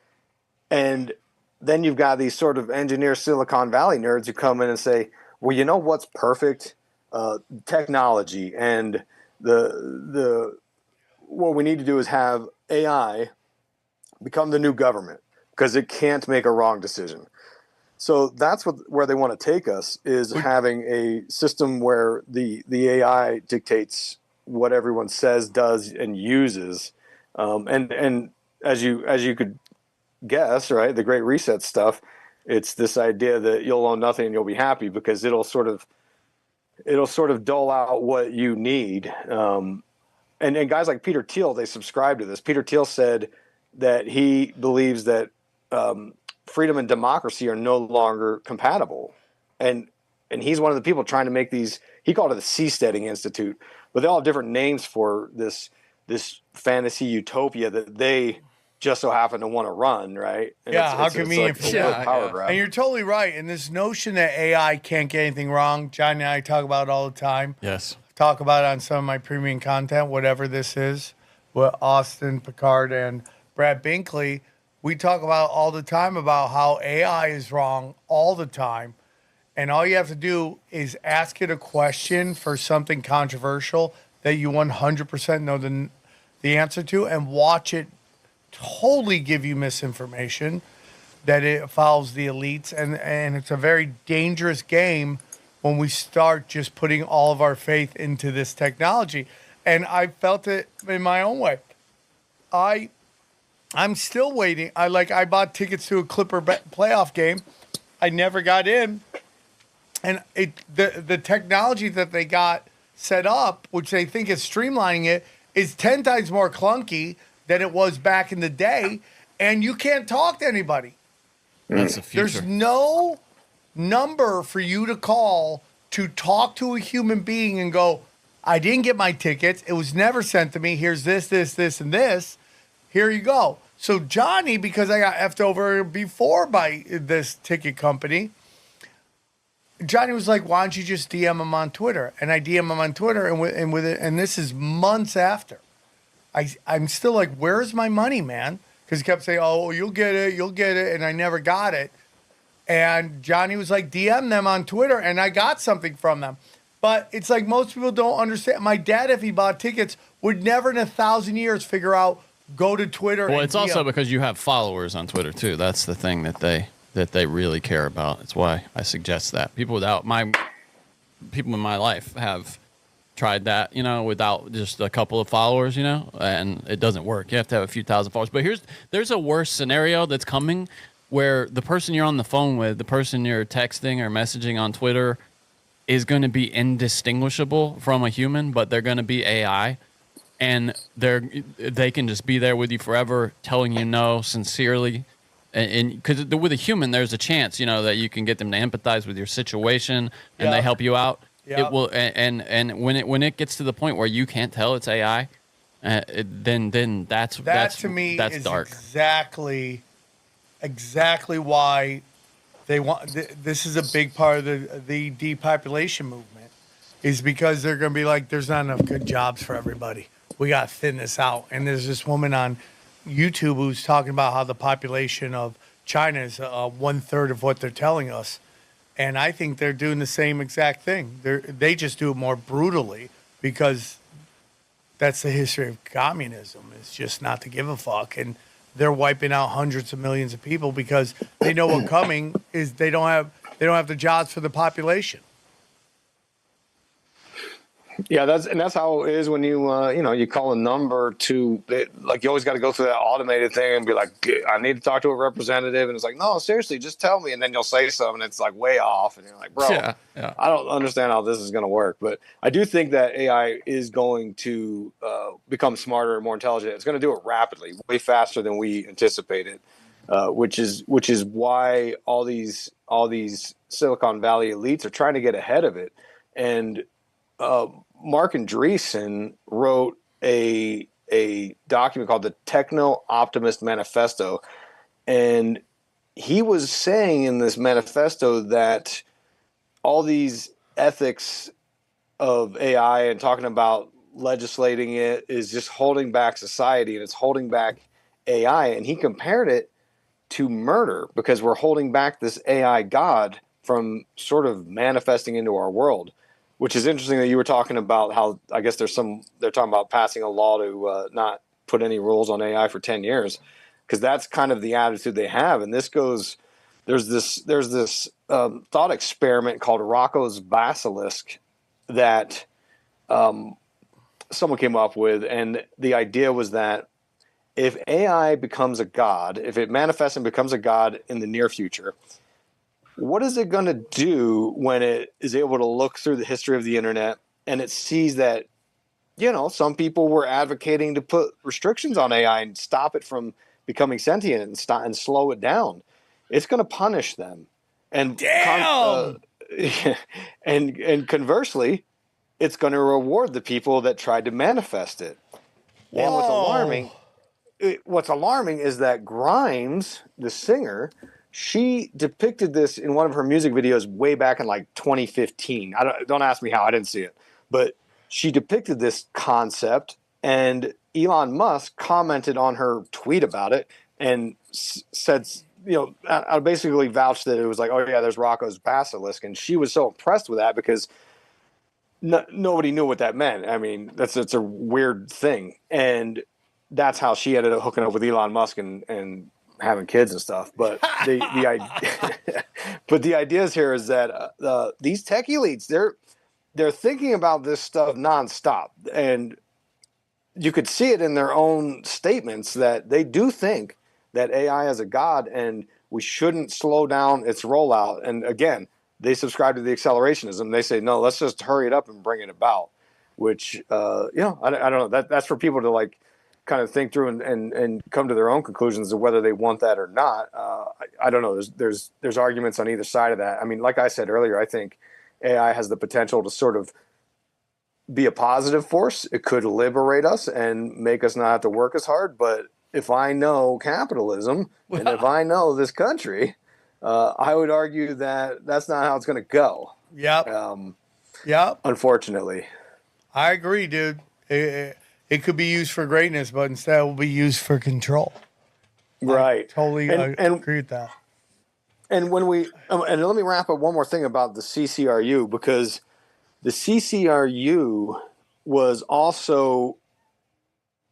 S3: and then you've got these sort of engineer Silicon Valley nerds who come in and say, well, you know what's perfect? Technology, and the what we need to do is have AI become the new government because it can't make a wrong decision. So that's where they want to take us, is having a system where the AI dictates what everyone says, does, and uses. And as you could guess, right, the Great Reset stuff, it's this idea that you'll own nothing and you'll be happy because it'll sort of dull out what you need. And guys like Peter Thiel, they subscribe to this. Peter Thiel said that he believes that freedom and democracy are no longer compatible. And he's one of the people trying to make these, he called it the Seasteading Institute, but they all have different names for this fantasy utopia that they just so happen to want to run, right? And
S1: how convenient for
S3: them. Power grab.
S1: And you're totally right. And this notion that AI can't get anything wrong, Johnny and I talk about it all the time.
S2: Yes.
S1: Talk about it on some of my premium content, whatever this is, with Austin Picard and Brad Binkley. We talk about all the time about how AI is wrong all the time. And all you have to do is ask it a question for something controversial that you 100% know the answer to, and watch it totally give you misinformation, that it follows the elites. And it's a very dangerous game when we start just putting all of our faith into this technology. And I felt it in my own way. I'm still waiting. I bought tickets to a Clipper playoff game. I never got in. And the technology that they got set up, which they think is streamlining it, is 10 times more clunky than it was back in the day. And you can't talk to anybody.
S2: That's the future.
S1: There's no number for you to call to talk to a human being and go, I didn't get my tickets. It was never sent to me. Here's this, and this. Here you go. So Johnny, because I got effed over before by this ticket company, Johnny was like, why don't you just DM him on Twitter? And I DM him on Twitter, and this is months after. I'm still like, where's my money, man? Because he kept saying, oh, you'll get it, and I never got it. And Johnny was like, DM them on Twitter, and I got something from them. But it's like most people don't understand. My dad, if he bought tickets, would never in 1,000 years figure out, go to Twitter.
S2: Well, it's also because you have followers on Twitter, too. That's the thing that they really care about. That's why I suggest that. People in my life have tried that, without just a couple of followers, and it doesn't work. You have to have a few thousand followers. But there's a worse scenario that's coming where the person you're on the phone with, the person you're texting or messaging on Twitter is going to be indistinguishable from a human, but they're going to be AI. And they can just be there with you forever, telling you no sincerely. And because with a human, there's a chance, that you can get them to empathize with your situation and they help you out.
S1: Yep.
S2: It will, and when it gets to the point where you can't tell it's AI, then that's
S1: to me
S2: that's
S1: is
S2: dark.
S1: Exactly why they want. This is a big part of the depopulation movement, is because they're going to be like, there's not enough good jobs for everybody. We got to thin this out. And there's this woman on YouTube who's talking about how the population of China is 1/3 of what they're telling us. And I think they're doing the same exact thing. They just do it more brutally because that's the history of communism. It's just not to give a fuck. And they're wiping out hundreds of millions of people because they know what coming is. They don't have the jobs for the population.
S3: Yeah, that's how it is when you call a number to, like, you always got to go through that automated thing and be like, I need to talk to a representative, and it's like, no, seriously, just tell me, and then you'll say something, and it's like way off, and you're like, bro,
S2: Yeah.
S3: I don't understand how this is going to work. But I do think that AI is going to become smarter and more intelligent. It's going to do it rapidly, way faster than we anticipated, which is why all these Silicon Valley elites are trying to get ahead of it. And Mark Andreessen wrote a document called the Techno Optimist Manifesto, and he was saying in this manifesto that all these ethics of AI and talking about legislating it is just holding back society, and it's holding back AI. And he compared it to murder because we're holding back this AI god from sort of manifesting into our world. Which is interesting that you were talking about how, I guess they're talking about passing a law to not put any rules on AI for 10 years, because that's kind of the attitude they have. And there's this thought experiment called Rocco's basilisk that someone came up with. And the idea was that if AI becomes a god, if it manifests and becomes a god in the near future, what is it going to do when it is able to look through the history of the internet and it sees that, some people were advocating to put restrictions on AI and stop it from becoming sentient and slow it down? It's going to punish them. And
S1: Damn!
S3: and conversely, it's going to reward the people that tried to manifest it.
S1: Whoa.
S3: And what's alarming is that Grimes, the singer, she depicted this in one of her music videos way back in like 2015. Don't ask me how, I didn't see it. But she depicted this concept, and Elon Musk commented on her tweet about it and said, I basically vouched that it was like, oh yeah, there's Rocco's basilisk. And she was so impressed with that because nobody knew what that meant. I mean, it's a weird thing. And that's how she ended up hooking up with Elon Musk and having kids and stuff. But the ideas here is that these tech elites, they're thinking about this stuff nonstop, and you could see it in their own statements that they do think that AI is a god and we shouldn't slow down its rollout. And again, they subscribe to the accelerationism. They say, no, let's just hurry it up and bring it about, which I don't know, that's for people to like kind of think through and come to their own conclusions of whether they want that or not. I don't know. There's arguments on either side of that. I mean, like I said earlier, I think AI has the potential to sort of be a positive force. It could liberate us and make us not have to work as hard. But if I know capitalism and if I know this country, I would argue that that's not how it's going to go.
S1: Yep. Yep.
S3: Unfortunately.
S1: I agree, dude. It could be used for greatness, but instead it will be used for control.
S3: Right.
S1: I totally agree with that.
S3: And when and let me wrap up one more thing about the CCRU, because the CCRU was also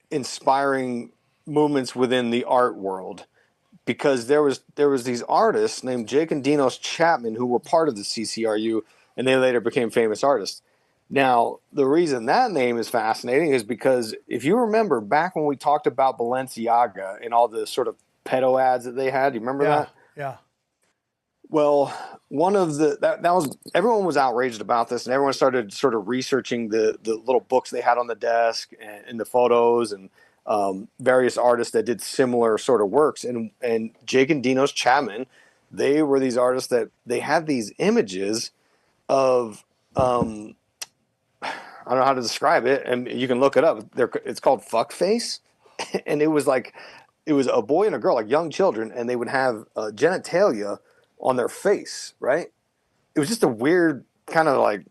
S3: inspiring movements within the art world, because there was these artists named Jake and Dinos Chapman who were part of the CCRU, and they later became famous artists. Now, the reason that name is fascinating is because if you remember back when we talked about Balenciaga and all the sort of pedo ads that they had, do you remember that? Yeah. Well, one of that was, everyone was outraged about this, and everyone started sort of researching the little books they had on the desk and the photos and various artists that did similar sort of works. And Jake and Dinos Chapman, they were these artists that they had these images of I don't know how to describe it, and you can look it up. It's called fuckface, and it was a boy and a girl, like young children, and they would have genitalia on their face, right? It was just a weird kind of like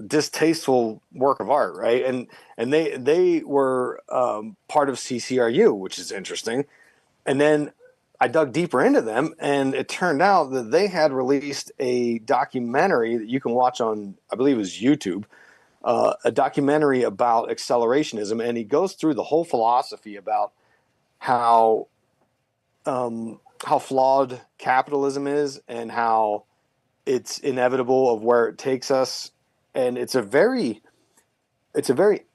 S3: distasteful work of art, right? And they were part of CCRU, which is interesting. And then I dug deeper into them, and it turned out that they had released a documentary that you can watch on, I believe it was YouTube, a documentary about accelerationism, and he goes through the whole philosophy about how flawed capitalism is and how it's inevitable of where it takes us, and it's a very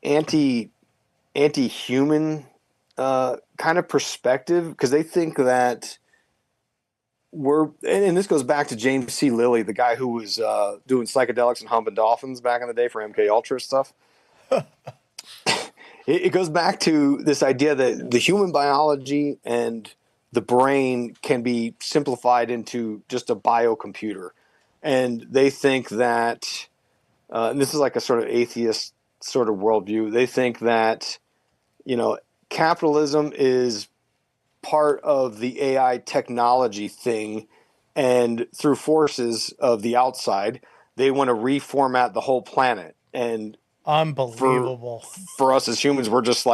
S3: anti-human kind of perspective, because they think that and this goes back to James C. Lilly, the guy who was doing psychedelics and humping dolphins back in the day for MK Ultra stuff. It goes back to this idea that the human biology and the brain can be simplified into just a biocomputer. And they think that, and this is like a sort of atheist sort of worldview, they think that, capitalism is part of the AI technology thing, and through forces of the outside, they want to reformat the whole planet. And
S1: Unbelievable.
S3: For us as humans, we're just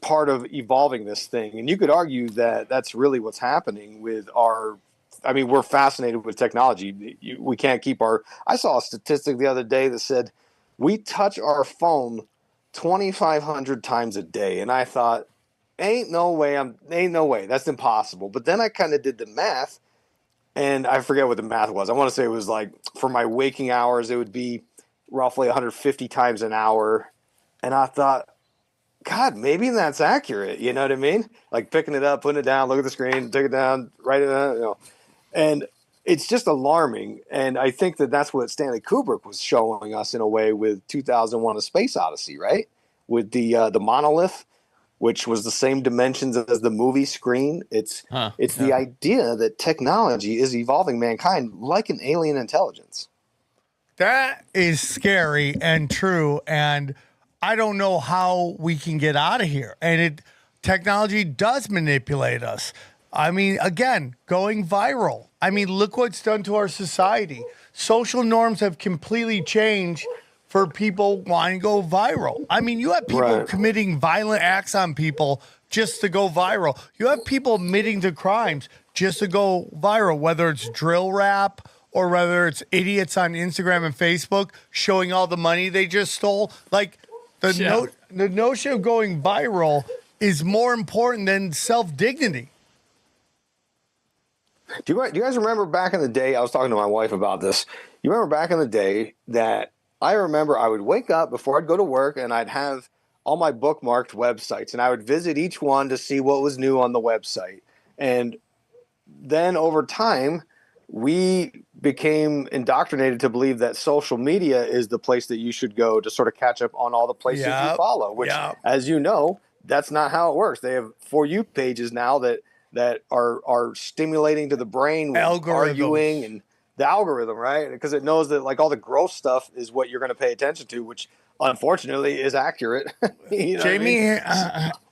S3: part of evolving this thing. And you could argue that that's really what's happening with we're fascinated with technology. We can't keep I saw a statistic the other day that said we touch our phone 2,500 times a day. And I thought, ain't no way. That's impossible. But then I kind of did the math, and I forget what the math was. I want to say it was like, for my waking hours, it would be roughly 150 times an hour. And I thought, God, maybe that's accurate. You know what I mean? Like picking it up, putting it down, look at the screen, take it down, write it down, And it's just alarming. And I think that that's what Stanley Kubrick was showing us in a way with 2001: A Space Odyssey, right? With the monolith, which was the same dimensions as the movie screen. It's the idea that technology is evolving mankind like an alien intelligence.
S1: That is scary and true, and I don't know how we can get out of here. And technology does manipulate us. I mean, again, going viral. I mean, look what's done to our society. Social norms have completely changed for people wanting to go viral. I mean, you have people committing violent acts on people just to go viral. You have people admitting to crimes just to go viral, whether it's drill rap or whether it's idiots on Instagram and Facebook showing all the money they just stole. Like, the notion of going viral is more important than self-dignity.
S3: Do you guys remember back in the day? I was talking to my wife about this. You remember back in the day that I remember I would wake up before I'd go to work, and I'd have all my bookmarked websites, and I would visit each one to see what was new on the website. And then over time, we became indoctrinated to believe that social media is the place that you should go to sort of catch up on all the places you follow, which, as you know, that's not how it works. They have For You pages now that are stimulating to the brain with arguing and the algorithm, right? Because it knows that like all the gross stuff is what you're going to pay attention to, which unfortunately is accurate.
S1: Jamie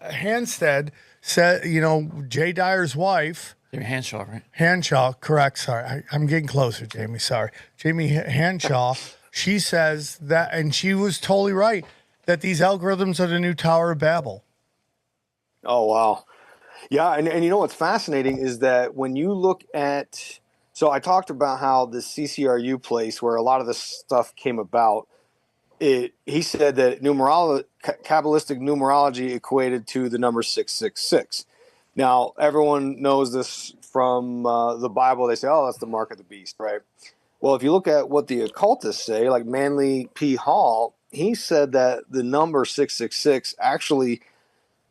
S1: Hanstead said, Jay Dyer's wife,
S2: Jamie Hanshaw, right?
S1: Hanshaw, correct. Sorry. I'm getting closer, Jamie. Sorry. Jamie Hanshaw, she says that, and she was totally right, that these algorithms are the new Tower of Babel.
S3: Oh, wow. Yeah. And you know what's fascinating is that when you look at, so I talked about how the CCRU place where a lot of this stuff came about, he said that Kabbalistic numerology equated to the number 666. Now, everyone knows this from the Bible. They say, oh, that's the mark of the beast, right? Well, if you look at what the occultists say, like Manly P. Hall, he said that the number 666 actually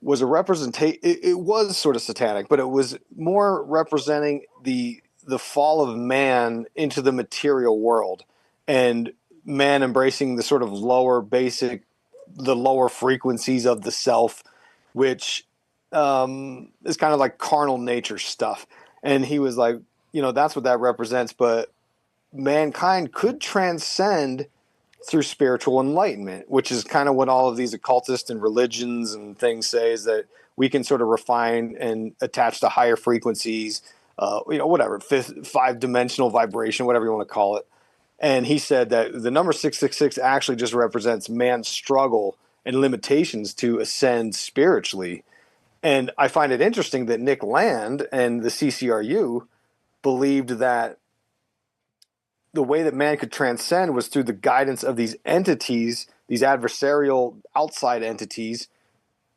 S3: was a representation. It was sort of satanic, but it was more representing the fall of man into the material world and man embracing the sort of lower frequencies of the self, which is kind of like carnal nature stuff. And he was like, that's what that represents. But mankind could transcend through spiritual enlightenment, which is kind of what all of these occultists and religions and things say, is that we can sort of refine and attach to higher frequencies, whatever, 5-dimensional vibration, whatever you want to call it. And he said that the number 666 actually just represents man's struggle and limitations to ascend spiritually. And I find it interesting that Nick Land and the CCRU believed that the way that man could transcend was through the guidance of these entities, these adversarial outside entities.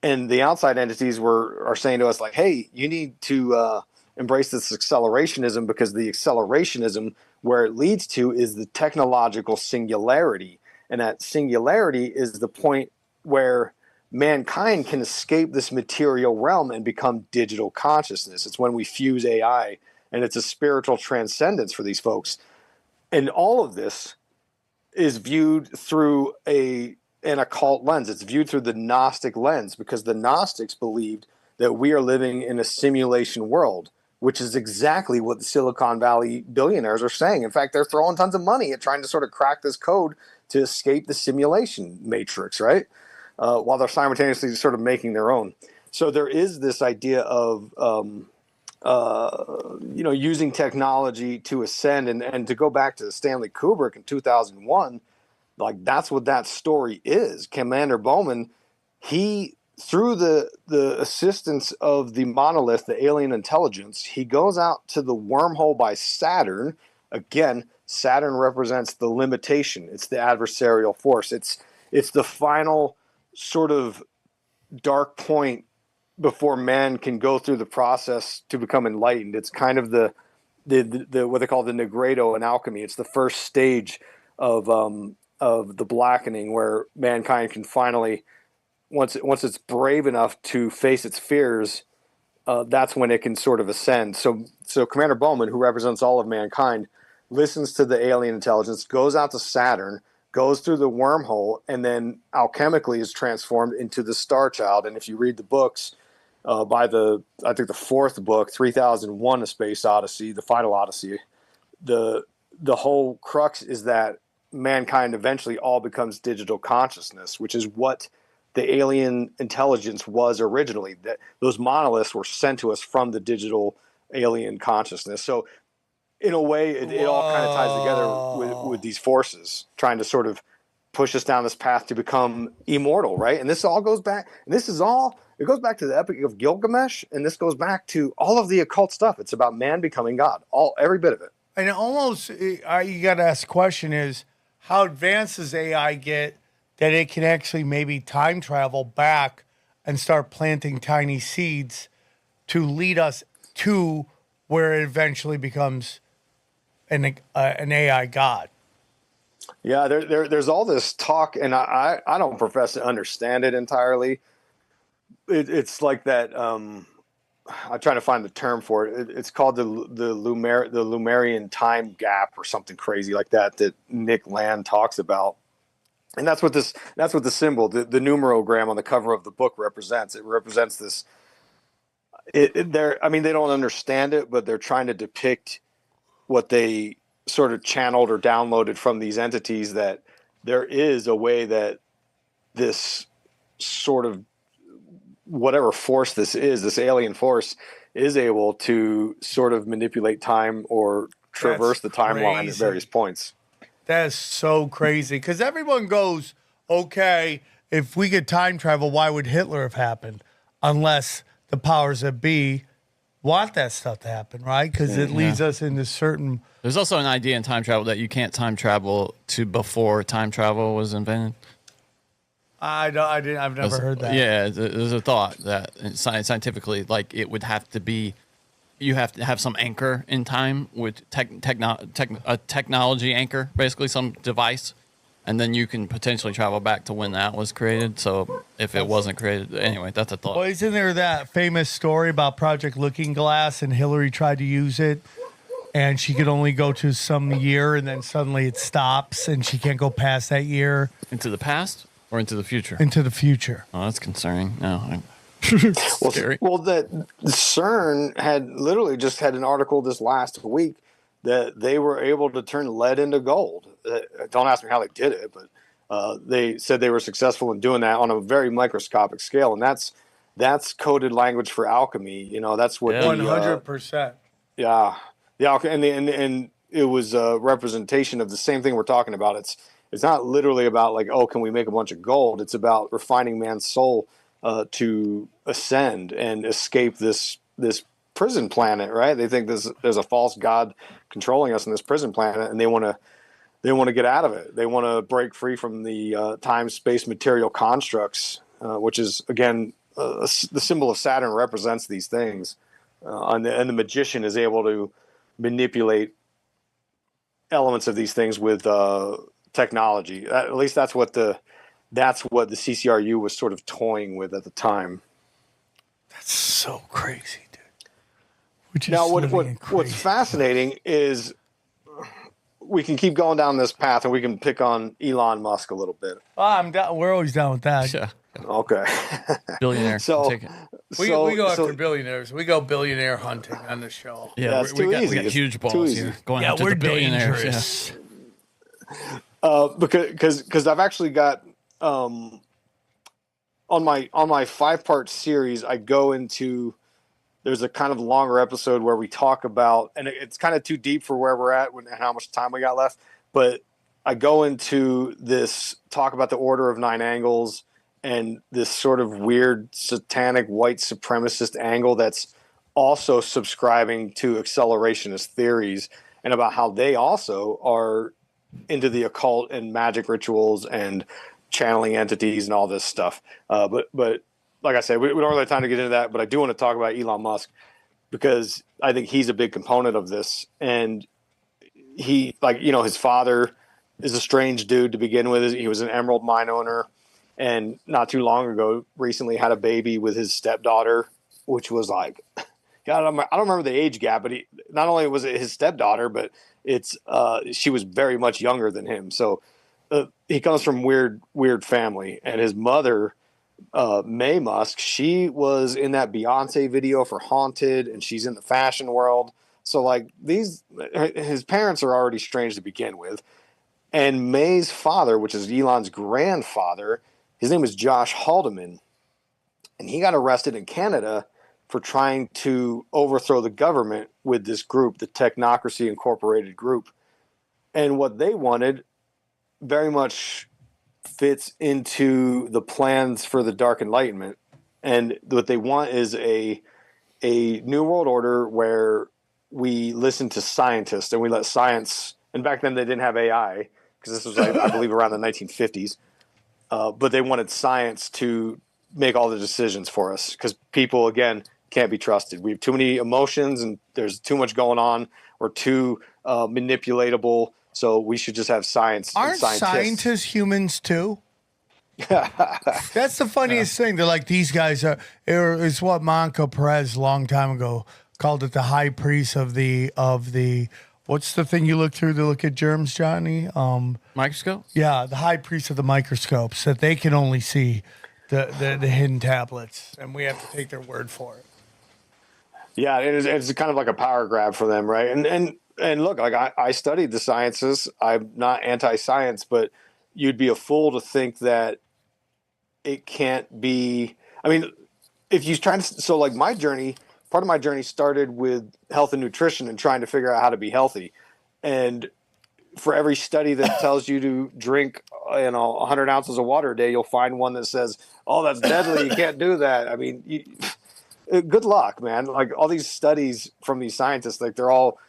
S3: And the outside entities are saying to us, like, hey, you need to embrace this accelerationism, because the accelerationism, where it leads to, is the technological singularity. And that singularity is the point where mankind can escape this material realm and become digital consciousness. It's when we fuse AI, and it's a spiritual transcendence for these folks. And all of this is viewed through an occult lens. It's viewed through the Gnostic lens, because the Gnostics believed that we are living in a simulation world, which is exactly what the Silicon Valley billionaires are saying. In fact, they're throwing tons of money at trying to sort of crack this code to escape the simulation matrix, right? While they're simultaneously sort of making their own. So there is this idea of using technology to ascend, and to go back to Stanley Kubrick in 2001, like, that's what that story is. Commander Bowman, he, through the assistance of the monolith, the alien intelligence, he goes out to the wormhole by Saturn. Again, Saturn represents the limitation. It's the adversarial force. It's the final sort of dark point before man can go through the process to become enlightened. It's kind of the what they call the Negredo in alchemy. It's the first stage of the blackening, where mankind can finally, once it's brave enough to face its fears, that's when it can sort of ascend. So Commander Bowman, who represents all of mankind, listens to the alien intelligence, goes out to Saturn, goes through the wormhole, and then alchemically is transformed into the Star Child. And if you read the books, by I think the fourth book, 3001: A Space Odyssey, the final Odyssey, the whole crux is that mankind eventually all becomes digital consciousness, which is what the alien intelligence was originally. That those monoliths were sent to us from the digital alien consciousness. So in a way, it all kind of ties together with these forces trying to sort of push us down this path to become immortal, right? And this all goes back, and it goes back to the Epic of Gilgamesh, and this goes back to all of the occult stuff. It's about man becoming God, every bit of it.
S1: And almost, you got to ask the question is, how advanced does AI get that it can actually maybe time travel back and start planting tiny seeds to lead us to where it eventually becomes an AI god?
S3: Yeah, there's all this talk, and I don't profess to understand it entirely. It's like that. I'm trying to find the term for it. It's called the Lumerian time gap, or something crazy like that Nick Land talks about. And that's what the symbol, the numerogram on the cover of the book represents. It represents this. They don't understand it, but they're trying to depict what they sort of channeled or downloaded from these entities, that there is a way that this sort of whatever force this is, this alien force, is able to sort of manipulate time or traverse the timeline at various points.
S1: That is so crazy, because everyone goes, okay, if we could time travel, why would Hitler have happened? Unless the powers that be want that stuff to happen, right? Because it leads us into certain...
S2: There's also an idea in time travel that you can't time travel to before time travel was invented.
S1: I've never heard that.
S2: Yeah, there's a thought that scientifically, like, it would have to be, you have to have some anchor in time with a technology anchor, basically some device, and then you can potentially travel back to when that was created. So if it wasn't created, anyway, that's a thought.
S1: Well, isn't there that famous story about Project Looking Glass, and Hillary tried to use it, and she could only go to some year, and then suddenly it stops, and she can't go past that year?
S2: Into the past? Or into the future?
S1: Into the future.
S2: Oh, that's concerning. No,
S3: scary. Well, the CERN had literally just had an article this last week that they were able to turn lead into gold. Don't ask me how they did it, but they said they were successful in doing that on a very microscopic scale, and that's coded language for alchemy. You know, that's what
S1: 100%.
S3: Yeah, the alchemy, and it was a representation of the same thing we're talking about. It's not literally about like, oh, can we make a bunch of gold? It's about refining man's soul to ascend and escape this prison planet, right? They think there's a false god controlling us in this prison planet, and they want to get out of it. They want to break free from the time, space, material constructs, which is again the symbol of Saturn represents these things, and the magician is able to manipulate elements of these things with technology. At least that's what the CCRU was sort of toying with at the time.
S1: That's so crazy, dude.
S3: Now, what's fascinating is we can keep going down this path, and we can pick on Elon Musk a little bit.
S1: I'm down. We're always down with that.
S2: Yeah.
S3: Okay.
S2: Billionaire.
S3: So
S1: we go after billionaires. We go billionaire hunting on the show.
S2: Yeah,
S3: it's
S2: we
S3: too
S2: got
S3: easy.
S2: huge
S3: It's
S2: balls
S3: too easy.
S2: here. Going
S1: Yeah,
S2: after
S1: we're
S2: the billionaires.
S1: dangerous.
S3: Because I've actually got on my 5-part series, I go into, there's a kind of longer episode where we talk about, and it's kind of too deep for where we're at and how much time we got left, but I go into this talk about the Order of Nine Angles and this sort of weird satanic white supremacist angle that's also subscribing to accelerationist theories, and about how they also are into the occult and magic rituals and channeling entities and all this stuff. But like I said, we don't really have time to get into that, but I do want to talk about Elon Musk because I think he's a big component of this. And he, like, his father is a strange dude to begin with. He was an emerald mine owner, and not too long ago, recently had a baby with his stepdaughter, which was like, God, I don't remember the age gap, but not only was it his stepdaughter, but she was very much younger than him. So he comes from weird family, and his mother, Mae Musk, she was in that Beyonce video for Haunted, and she's in the fashion world. So like his parents are already strange to begin with. And Mae's father, which is Elon's grandfather, his name is Josh Haldeman, and he got arrested in Canada for trying to overthrow the government with this group, the Technocracy Incorporated group. And what they wanted very much fits into the plans for the Dark Enlightenment. And what they want is a new world order where we listen to scientists and we let science, and back then they didn't have AI, because this was, I believe, around the 1950s. But they wanted science to make all the decisions for us, because people, again, can't be trusted. We have too many emotions and there's too much going on. We're too manipulatable. So we should just have science.
S1: Aren't scientists humans too? That's the funniest thing. They're like, these guys are. It's what Monica Perez a long time ago called it, the high priest of the. What's the thing you look through to look at germs, Johnny?
S2: Microscope?
S1: Yeah, the high priest of the microscopes, that they can only see the hidden tablets, and we have to take their word for it.
S3: Yeah, it's kind of like a power grab for them, right? And look, like I studied the sciences. I'm not anti-science, but you'd be a fool to think that it can't be. I mean, if you try to, so like my journey, part of my journey started with health and nutrition and trying to figure out how to be healthy. And for every study that tells you to drink, 100 ounces of water a day, you'll find one that says, "Oh, that's deadly. You can't do that." I mean, good luck, man. Like all these studies from these scientists, like they're all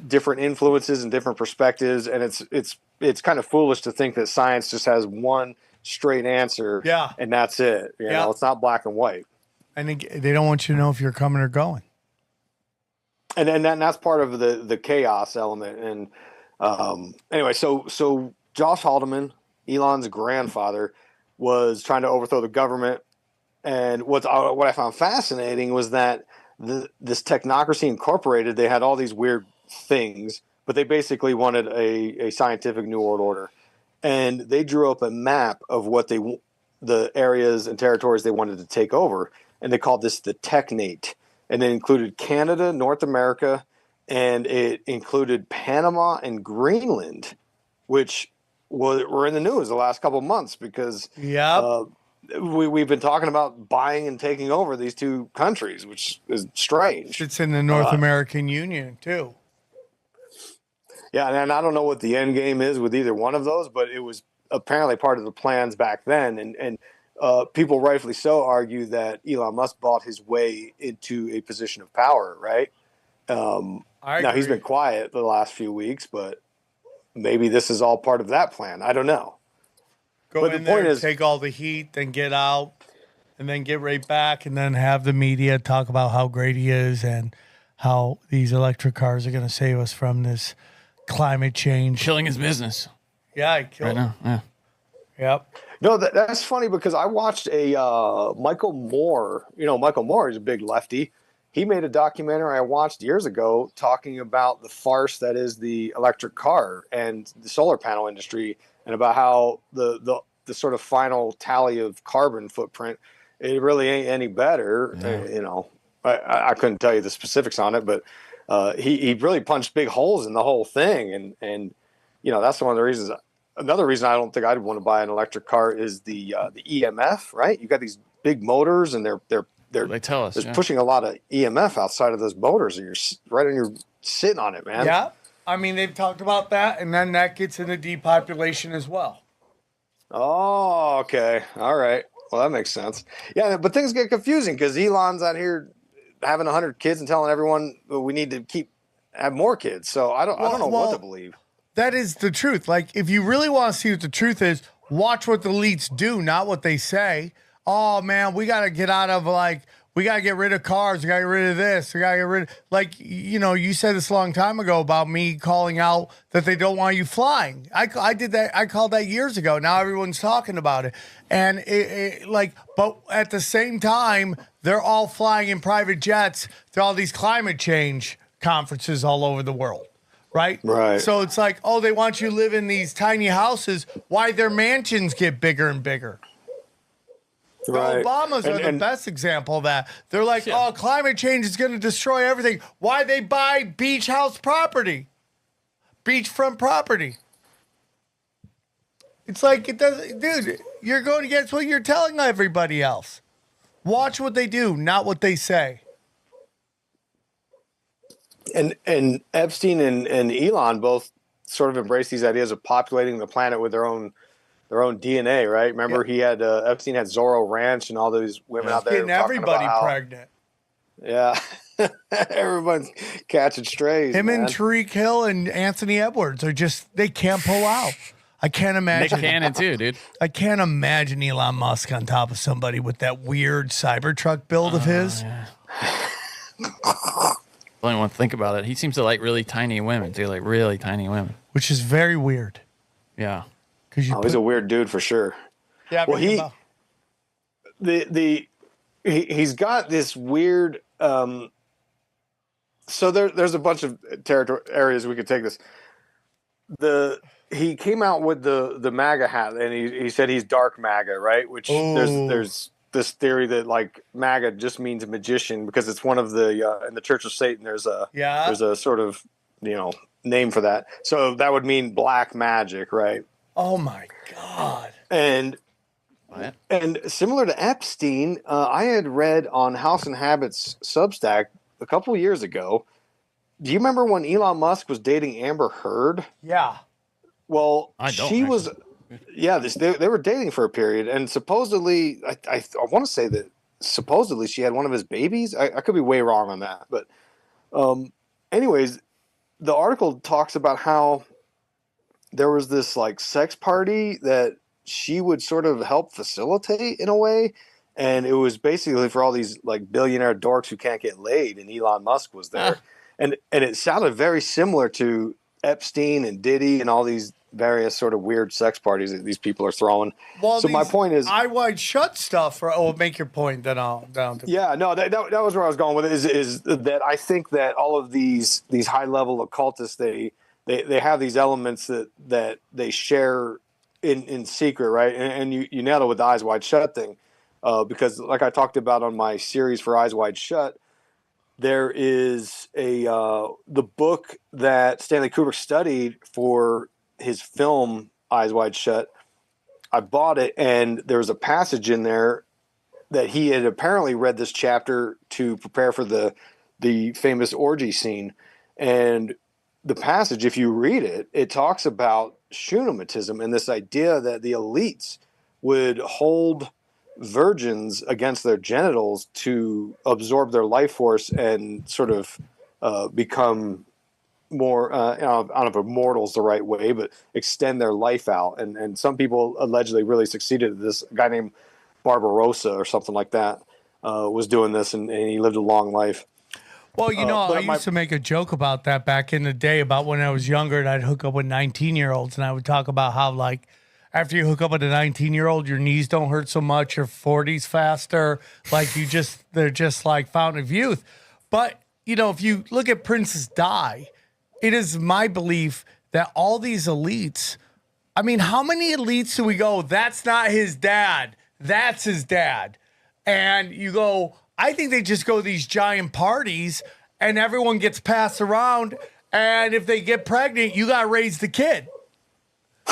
S3: different influences and different perspectives, and it's kind of foolish to think that science just has one straight answer.
S1: Yeah,
S3: and that's it. You know, it's not black and white.
S1: I think they don't want you to know if you're coming or going.
S3: And that's part of the chaos element. And anyway, so Josh Haldeman, Elon's grandfather, was trying to overthrow the government. And what I found fascinating was that this Technocracy Incorporated, they had all these weird things, but they basically wanted a scientific new world order. And they drew up a map of what the areas and territories they wanted to take over. And they called this the Technate. And it included Canada, North America, and it included Panama and Greenland, which were in the news the last couple of months because we've been talking about buying and taking over these two countries, which is strange.
S1: It's in the North American Union, too.
S3: Yeah, and I don't know what the end game is with either one of those, but it was apparently part of the plans back then. And people rightfully so argue that Elon Musk bought his way into a position of power, right?
S1: I
S3: Now he's
S1: agree.
S3: been quiet the last few weeks, but maybe this is all part of that plan. I don't know.
S1: Go
S3: But the
S1: in there,
S3: point is,
S1: take all the heat, then get out, and then get right back, and then have the media talk about how great he is and how these electric cars are going to save us from this climate change.
S2: Killing his business
S1: Yeah, I killed
S2: right now. Yeah.
S1: Yep.
S3: no, that's funny because I watched a Michael Moore. You know, Michael Moore is a big lefty. He made a documentary I watched years ago talking about the farce that is the electric car and the solar panel industry, and about how the sort of final tally of carbon footprint, it really ain't any better. You know, I couldn't tell you the specifics on it, but he really punched big holes in the whole thing, and you know that's one of the reasons. Another reason I don't think I'd want to buy an electric car is the EMF. Right, you got these big motors, and
S2: They tell us.
S3: there's
S2: Yeah.
S3: pushing a lot of EMF outside of those motors, and you're sitting on it, man.
S1: Yeah. I mean, they've talked about that, and then that gets into depopulation as well.
S3: Oh, okay, all right. Well, that makes sense. Yeah, but things get confusing because Elon's out here having 100 kids and telling everyone we need to have more kids. So I don't know what to believe.
S1: That is the truth. Like, if you really want to see what the truth is, watch what the elites do, not what they say. Oh, man, we got to get out of, like, we got to get rid of cars. We got to get rid of this. We got to get rid of, like, you know, you said this a long time ago about me calling out that they don't want you flying. I did that. I called that years ago. Now everyone's talking about it. And, but at the same time, they're all flying in private jets to all these climate change conferences all over the world. Right?
S3: Right.
S1: So it's like, oh, they want you to live in these tiny houses. Why their mansions get bigger and bigger? The
S3: Right.
S1: Obamas are the best example of that. They're like, oh, climate change is going to destroy everything. Why they buy beach house property? Beachfront property. It's like, it doesn't, dude, you're going against what you're telling everybody else. Watch what they do, not what they say.
S3: And Epstein and Elon both sort of embrace these ideas of populating the planet with their own DNA, right? Remember, he had Epstein had Zorro Ranch and all those women out there
S1: Getting
S3: talking
S1: everybody
S3: about how,
S1: pregnant.
S3: yeah, everyone's catching strays.
S1: Him
S3: man.
S1: and Tariq Hill and Anthony Edwards are just, they can't pull out. I can't
S2: Nick
S1: imagine.
S2: Cannon too, dude.
S1: I can't imagine Elon Musk on top of somebody with that weird Cybertruck build of his.
S2: Yeah. I don't even want to think about it. He seems to like really tiny women too, like really tiny women.
S1: Which is very weird.
S2: Yeah.
S1: Because you
S3: He's a weird dude for sure.
S1: yeah,
S3: Well, he's got this weird. So there's a bunch of areas we could take this. He came out with the MAGA hat, and he said he's dark MAGA, right? Which there's this theory that like MAGA just means magician because it's one of the in the Church of Satan. There's a sort of name for that. So that would mean black magic, right?
S1: Oh my God.
S3: And similar to Epstein, I had read on House and Habit's Substack a couple of years ago. Do you remember when Elon Musk was dating Amber Heard?
S1: Yeah.
S3: Well,
S2: I don't,
S3: she was, yeah, they were dating for a period, and supposedly, I want to say that supposedly she had one of his babies. I could be way wrong on that, but anyways, the article talks about how there was this like sex party that she would sort of help facilitate in a way, and it was basically for all these like billionaire dorks who can't get laid, and Elon Musk was there, and it sounded very similar to Epstein and Diddy and all these various sort of weird sex parties that these people are throwing.
S1: Well,
S3: so my point is,
S1: eye wide shut stuff. Make your point. Then I'll down to.
S3: yeah, no, that was where I was going with it. Is that I think that all of these high level occultists they have these elements that they share in secret, right? And you nailed it with the Eyes Wide Shut thing, because like I talked about on my series for Eyes Wide Shut, there is the book that Stanley Kubrick studied for his film Eyes Wide Shut. I bought it, and there was a passage in there that he had apparently read this chapter to prepare for the famous orgy scene, and the passage, if you read it, it talks about Shunammite and this idea that the elites would hold virgins against their genitals to absorb their life force and sort of become more, I don't know if immortal's the right way, but extend their life out. And some people allegedly really succeeded. This guy named Barbarossa or something like that was doing this, and he lived a long life.
S1: Well, I used to make a joke about that back in the day about when I was younger and I'd hook up with 19-year-olds, and I would talk about how, like, after you hook up with a 19-year-old, your knees don't hurt so much, your 40s faster, like they're just like fountain of youth. But, if you look at Princess Di, it is my belief that all these elites, I mean, how many elites do we go, that's not his dad, that's his dad? And you go, I think they just go to these giant parties and everyone gets passed around. And if they get pregnant, you got to raise the kid.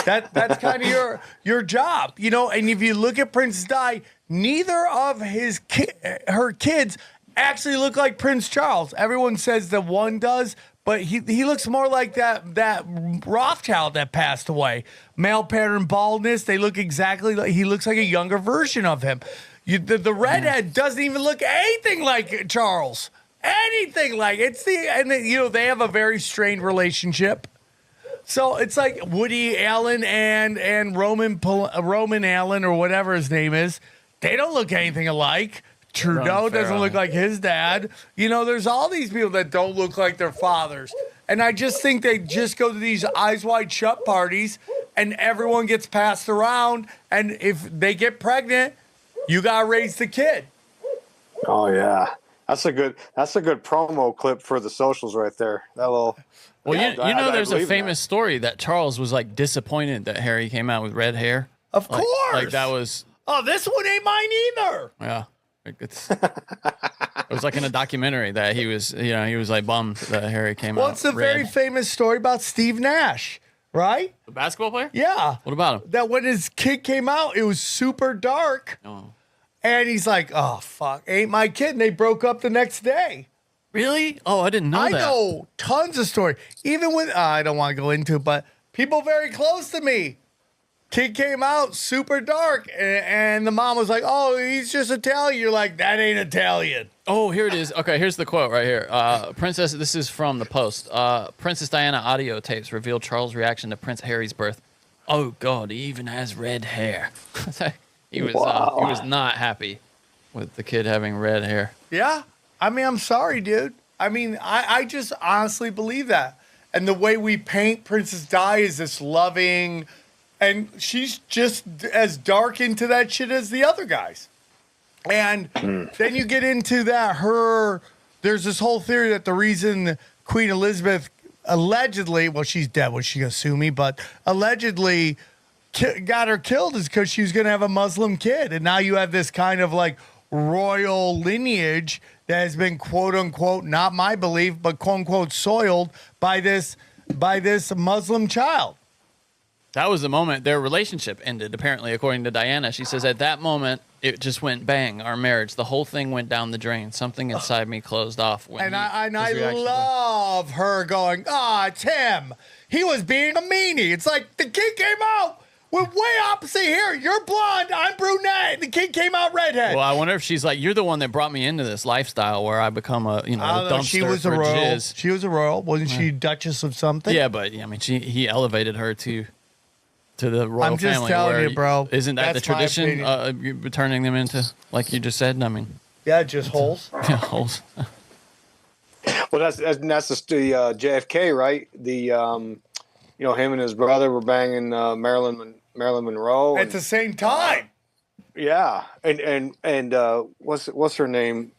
S1: That's kind of your job, And if you look at Prince Di, neither of her kids actually look like Prince Charles. Everyone says that one does, but he looks more like that Rothschild that passed away. Male pattern baldness. They look exactly like he looks like a younger version of him. The redhead doesn't even look anything like Charles. Anything like they have a very strained relationship. So it's like Woody Allen and Roman Allen or whatever his name is. They don't look anything alike. Trudeau doesn't look like his dad. There's all these people that don't look like their fathers. And I just think they just go to these eyes wide shut parties and everyone gets passed around. And if they get pregnant, you got to raise the kid.
S3: Oh, yeah. That's a good promo clip for the socials right there. That little.
S2: Well, there's a famous story that Charles was like disappointed that Harry came out with red hair.
S1: Of course.
S2: Like that was.
S1: Oh, this one ain't mine either.
S2: Yeah. It was like in a documentary that he was like bummed that Harry came out.
S1: Well, it's a very famous story about Steve Nash, right?
S2: The basketball player?
S1: Yeah.
S2: What about him?
S1: That when his kid came out, it was super dark.
S2: Oh.
S1: And he's like, oh, fuck, ain't my kid. And they broke up the next day.
S2: Really? Oh, I didn't know that.
S1: I know tons of stories. Even with, I don't want to go into it, but people very close to me. Kid came out super dark, and the mom was like, oh, he's just Italian. You're like, that ain't Italian.
S2: Oh, here it is. Okay, here's the quote right here. This is from the Post. Princess Diana audio tapes reveal Charles' reaction to Prince Harry's birth. Oh, God, he even has red hair. He was not happy with the kid having red hair.
S1: Yeah. I mean, I'm sorry, dude. I mean, I just honestly believe that. And the way we paint Princess Di is this loving, and she's just as dark into that shit as the other guys. And then you get into that there's this whole theory that the reason Queen Elizabeth allegedly, well, she's dead, was she gonna sue me? But allegedly got her killed is because she was gonna have a Muslim kid. And now you have this kind of like royal lineage that has been quote unquote, not my belief, but quote unquote soiled by this Muslim child.
S2: That was the moment their relationship ended, apparently, according to Diana. She says, at that moment, it just went bang, our marriage. The whole thing went down the drain. Something inside me closed off.
S1: I love her going, it's him. He was being a meanie. It's like the kid came out. We're way opposite here. You're blonde. I'm brunette. The kid came out redhead.
S2: Well, I wonder if she's like, you're the one that brought me into this lifestyle where I become a dumpster
S1: she was
S2: for
S1: a royal.
S2: jizz.
S1: She was a royal. Wasn't she Duchess of something?
S2: Yeah, but I mean, he elevated her to the royal family.
S1: I'm just telling you, bro.
S2: Isn't that the tradition? Turning them into, like you just said? I mean,
S1: yeah, just holes.
S2: Yeah, holes.
S3: Well, that's the JFK, right? The him and his brother were banging Marilyn Monroe
S1: at the same time.
S3: Yeah, and what's her name?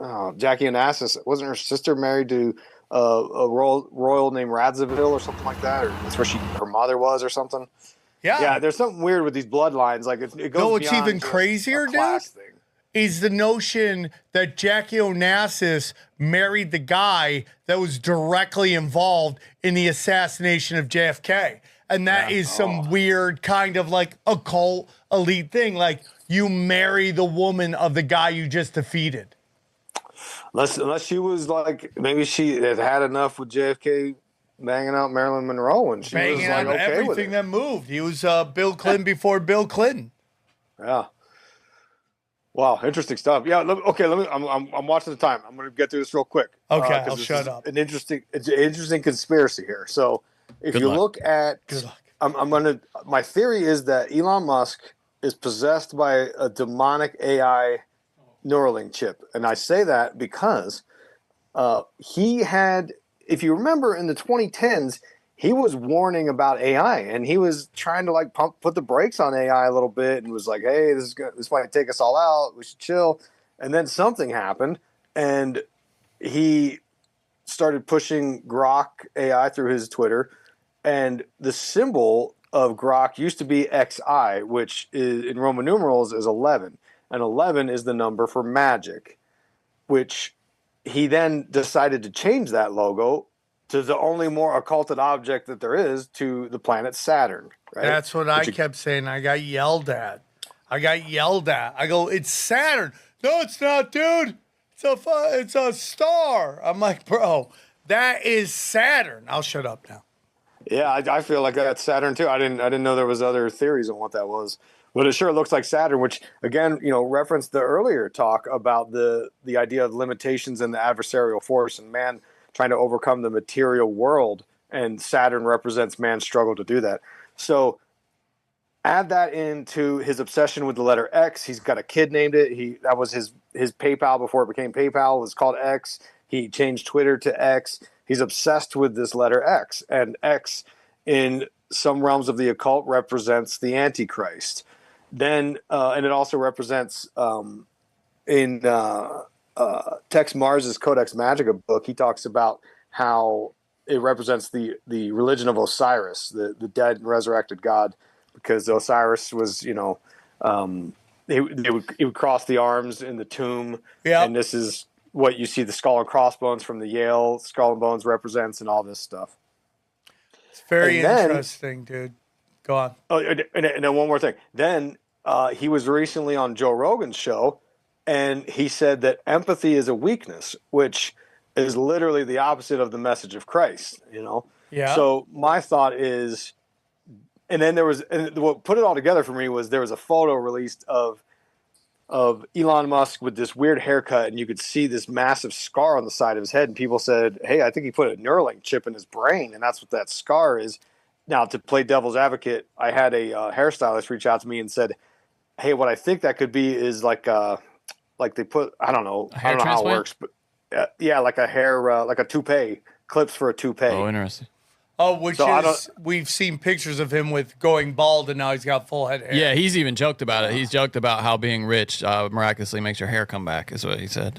S3: Jackie Onassis. Wasn't her sister married to a royal named Radziwill or something like that? Or that's where her mother was or something? Yeah. There's something weird with these bloodlines. Like it goes.
S1: No, what's even crazier, dude, is the notion that Jackie Onassis married the guy that was directly involved in the assassination of JFK. And that is some weird kind of like occult elite thing. Like you marry the woman of the guy you just defeated.
S3: Unless she was like, maybe she had enough with JFK banging out Marilyn Monroe, and she
S1: Banging
S3: was like,
S1: on
S3: okay with
S1: everything
S3: it.
S1: that moved. He was Bill Clinton before Bill Clinton.
S3: Yeah. Wow, interesting stuff. Yeah. Let me. I'm watching the time. I'm going to get through this real quick.
S1: Okay,
S3: Because
S1: I'll
S3: this
S1: shut
S3: is
S1: up.
S3: it's an interesting conspiracy here. So, if
S2: Good
S3: you
S2: luck.
S3: look at,
S1: Good luck.
S3: I'm going to. My theory is that Elon Musk is possessed by a demonic AI Neuralink chip, and I say that because he had, if you remember, in the 2010s, he was warning about AI, and he was trying to like put the brakes on AI a little bit, and was like, "Hey, this might take us all out. We should chill." And then something happened, and he started pushing Grok AI through his Twitter, and the symbol of Grok used to be XI, which is, in Roman numerals, is 11, and 11 is the number for magic, which he then decided to change that logo to the only more occulted object that there is, to the planet Saturn, right?
S1: That's what I kept saying. I got yelled at. I go, it's Saturn. No, it's not, dude. It's a star. I'm like, bro, that is Saturn. I'll shut up now.
S3: Yeah, I feel like that's Saturn too. I didn't know there was other theories on what that was, but it sure looks like Saturn. Which again, referenced the earlier talk about the idea of limitations in the adversarial force and man trying to overcome the material world, and Saturn represents man's struggle to do that. So add that into his obsession with the letter X. He's got a kid named it. That was his PayPal before it became PayPal. It was called X. He changed Twitter to X. He's obsessed with this letter X, and X in some realms of the occult represents the antichrist. Then, and it also represents in Tex Mars's Codex Magica book, he talks about how it represents the religion of Osiris, the dead and resurrected god, because Osiris was, he would cross the arms in the tomb, and this is what you see the skull and crossbones from the Yale skull and bones represents, and all this stuff.
S1: It's very interesting, dude. Go on.
S3: Oh, and then one more thing. Then he was recently on Joe Rogan's show, and he said that empathy is a weakness, which is literally the opposite of the message of Christ.
S1: Yeah.
S3: So my thought is, and then what put it all together for me was there was a photo released of Elon Musk with this weird haircut, and you could see this massive scar on the side of his head, and people said, "Hey, I think he put a Neuralink chip in his brain, and that's what that scar is." Now, to play devil's advocate, I had a hairstylist reach out to me and said, "Hey, what I think that could be is like they put, I don't know how it works, but like a hair, like a toupee, clips for a toupee."
S2: Oh, interesting.
S1: Oh, we've seen pictures of him with going bald, and now he's got full head hair.
S2: Yeah, he's even joked about it. He's joked about how being rich miraculously makes your hair come back, is what he said.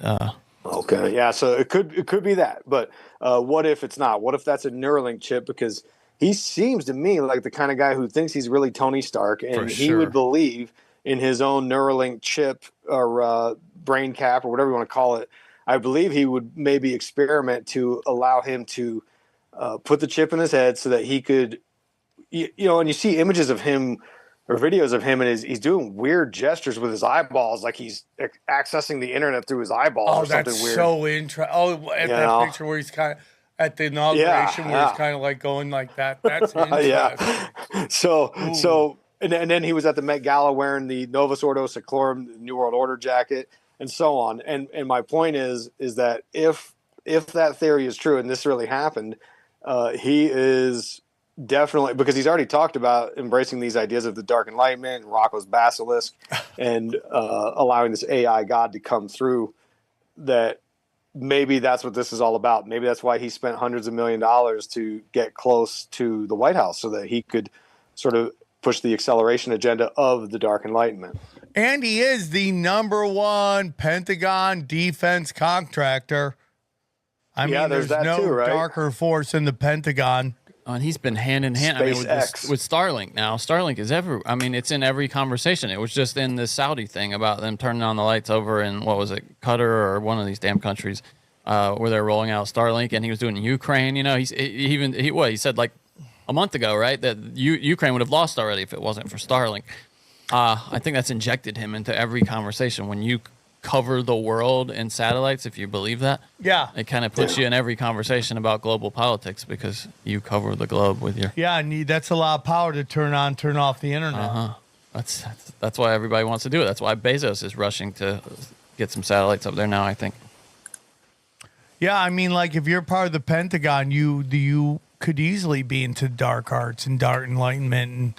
S3: Okay, yeah, so it could be that, but what if it's not? What if that's a Neuralink chip? Because he seems to me like the kind of guy who thinks he's really Tony Stark, and he would believe in his own Neuralink chip or brain cap or whatever you want to call it. I believe he would maybe experiment to allow him to put the chip in his head so that he could, and you see images of him or videos of him, and he's doing weird gestures with his eyeballs, like he's accessing the internet through his eyeballs or something weird.
S1: Oh, that's so interesting. Oh, at that picture where he's kind of at the inauguration where he's kind of like going like that. That's interesting.
S3: Yeah. So, and then he was at the Met Gala wearing the Novus Ordo Seclorum New World Order jacket and so on. And my point is that if that theory is true and this really happened, he is definitely, because he's already talked about embracing these ideas of the Dark Enlightenment and Rocco's Basilisk and allowing this AI god to come through, that maybe that's what this is all about. Maybe that's why he spent hundreds of $millions to get close to the White House so that he could sort of push the acceleration agenda of the Dark Enlightenment.
S1: And he is the #1 Pentagon defense contractor. I mean, there's no
S3: too, right?
S1: darker force in the Pentagon.
S2: And he's been hand in hand. with Starlink now. Starlink is it's in every conversation. It was just in the Saudi thing about them turning on the lights over in, what was it, Qatar or one of these damn countries where they're rolling out Starlink, and he was doing Ukraine. He said like a month ago, right, that Ukraine would have lost already if it wasn't for Starlink. I think that's injected him into every conversation. When you cover the world in satellites, if you believe that.
S1: Yeah.
S2: It kind of puts you in every conversation about global politics because you cover the globe with your.
S1: Yeah, and that's a lot of power to turn on, turn off the internet.
S2: That's why everybody wants to do it. That's why Bezos is rushing to get some satellites up there now, I think.
S1: Yeah, I mean, like if you're part of the Pentagon, you could easily be into dark arts and dark enlightenment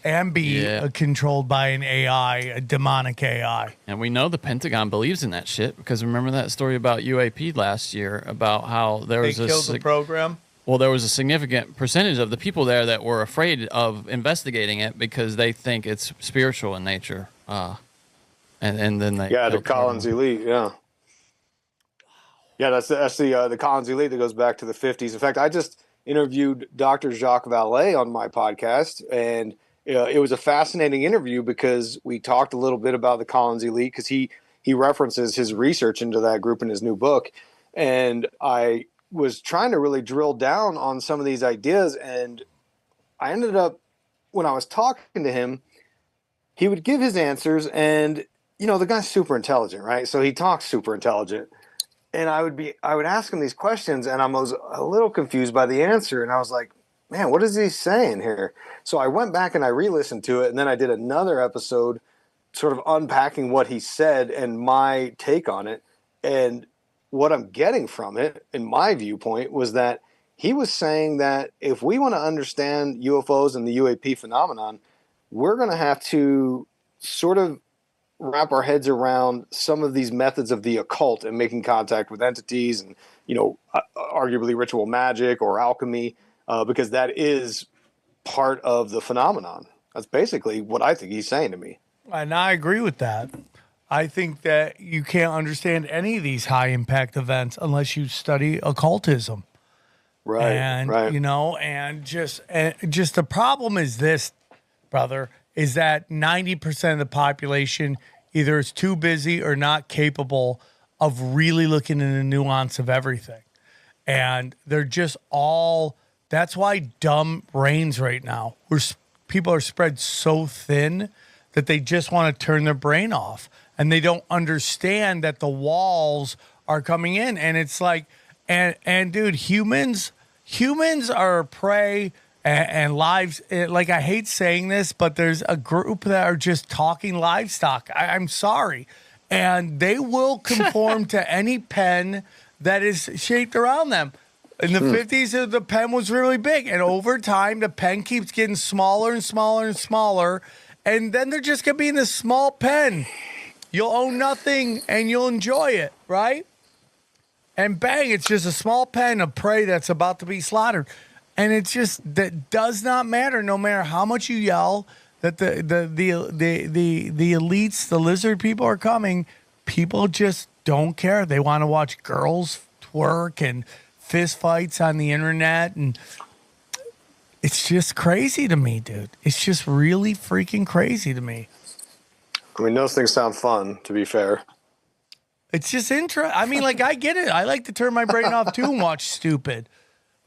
S1: and be controlled by an AI, a demonic AI.
S2: And we know the Pentagon believes in that shit because remember that story about UAP last year about how there was
S1: killed the program?
S2: Well, there was a significant percentage of the people there that were afraid of investigating it because they think it's spiritual in nature. And then they
S3: the Collins elite, that's the Collins elite that goes back to the 50s. In fact, I just interviewed Dr. Jacques Vallée on my podcast, and it was a fascinating interview because we talked a little bit about the Collins elite because he references his research into that group in his new book, and I was trying to really drill down on some of these ideas, and I ended up, when I was talking to him, he would give his answers, and the guy's super intelligent, right? So he talks super intelligent. And I would ask him these questions, and I was a little confused by the answer. And I was like, man, what is he saying here? So I went back and I re-listened to it, and then I did another episode sort of unpacking what he said and my take on it. And what I'm getting from it, in my viewpoint, was that he was saying that if we want to understand UFOs and the UAP phenomenon, we're going to have to sort of wrap our heads around some of these methods of the occult and making contact with entities and, arguably ritual magic or alchemy, because that is part of the phenomenon. That's basically what I think he's saying to me.
S1: And I agree with that. I think that you can't understand any of these high impact events unless you study occultism.
S3: Right.
S1: And,
S3: right.
S1: and just the problem is this, brother, is that 90% of the population either is too busy or not capable of really looking in the nuance of everything. And they're just that's why dumb reigns right now. People are spread so thin that they just want to turn their brain off. And they don't understand that the walls are coming in. And it's like, and dude, humans are prey. And lives, like I hate saying this, but there's a group that are just talking livestock. I'm sorry. And they will conform to any pen that is shaped around them. In the 50s, the pen was really big. And over time, the pen keeps getting smaller and smaller and smaller. And then they're just going to be in this small pen. You'll own nothing and you'll enjoy it, right? And bang, it's just a small pen of prey that's about to be slaughtered. And it's just that does not matter, no matter how much you yell that the elites, the lizard people are coming. People just don't care. They want to watch girls twerk and fist fights on the internet, and it's just crazy to me, dude. It's just really freaking crazy to me.
S3: I mean, those things sound fun, to be fair.
S1: It's just interesting. I mean, like, I get it. I like to turn my brain off too and watch stupid.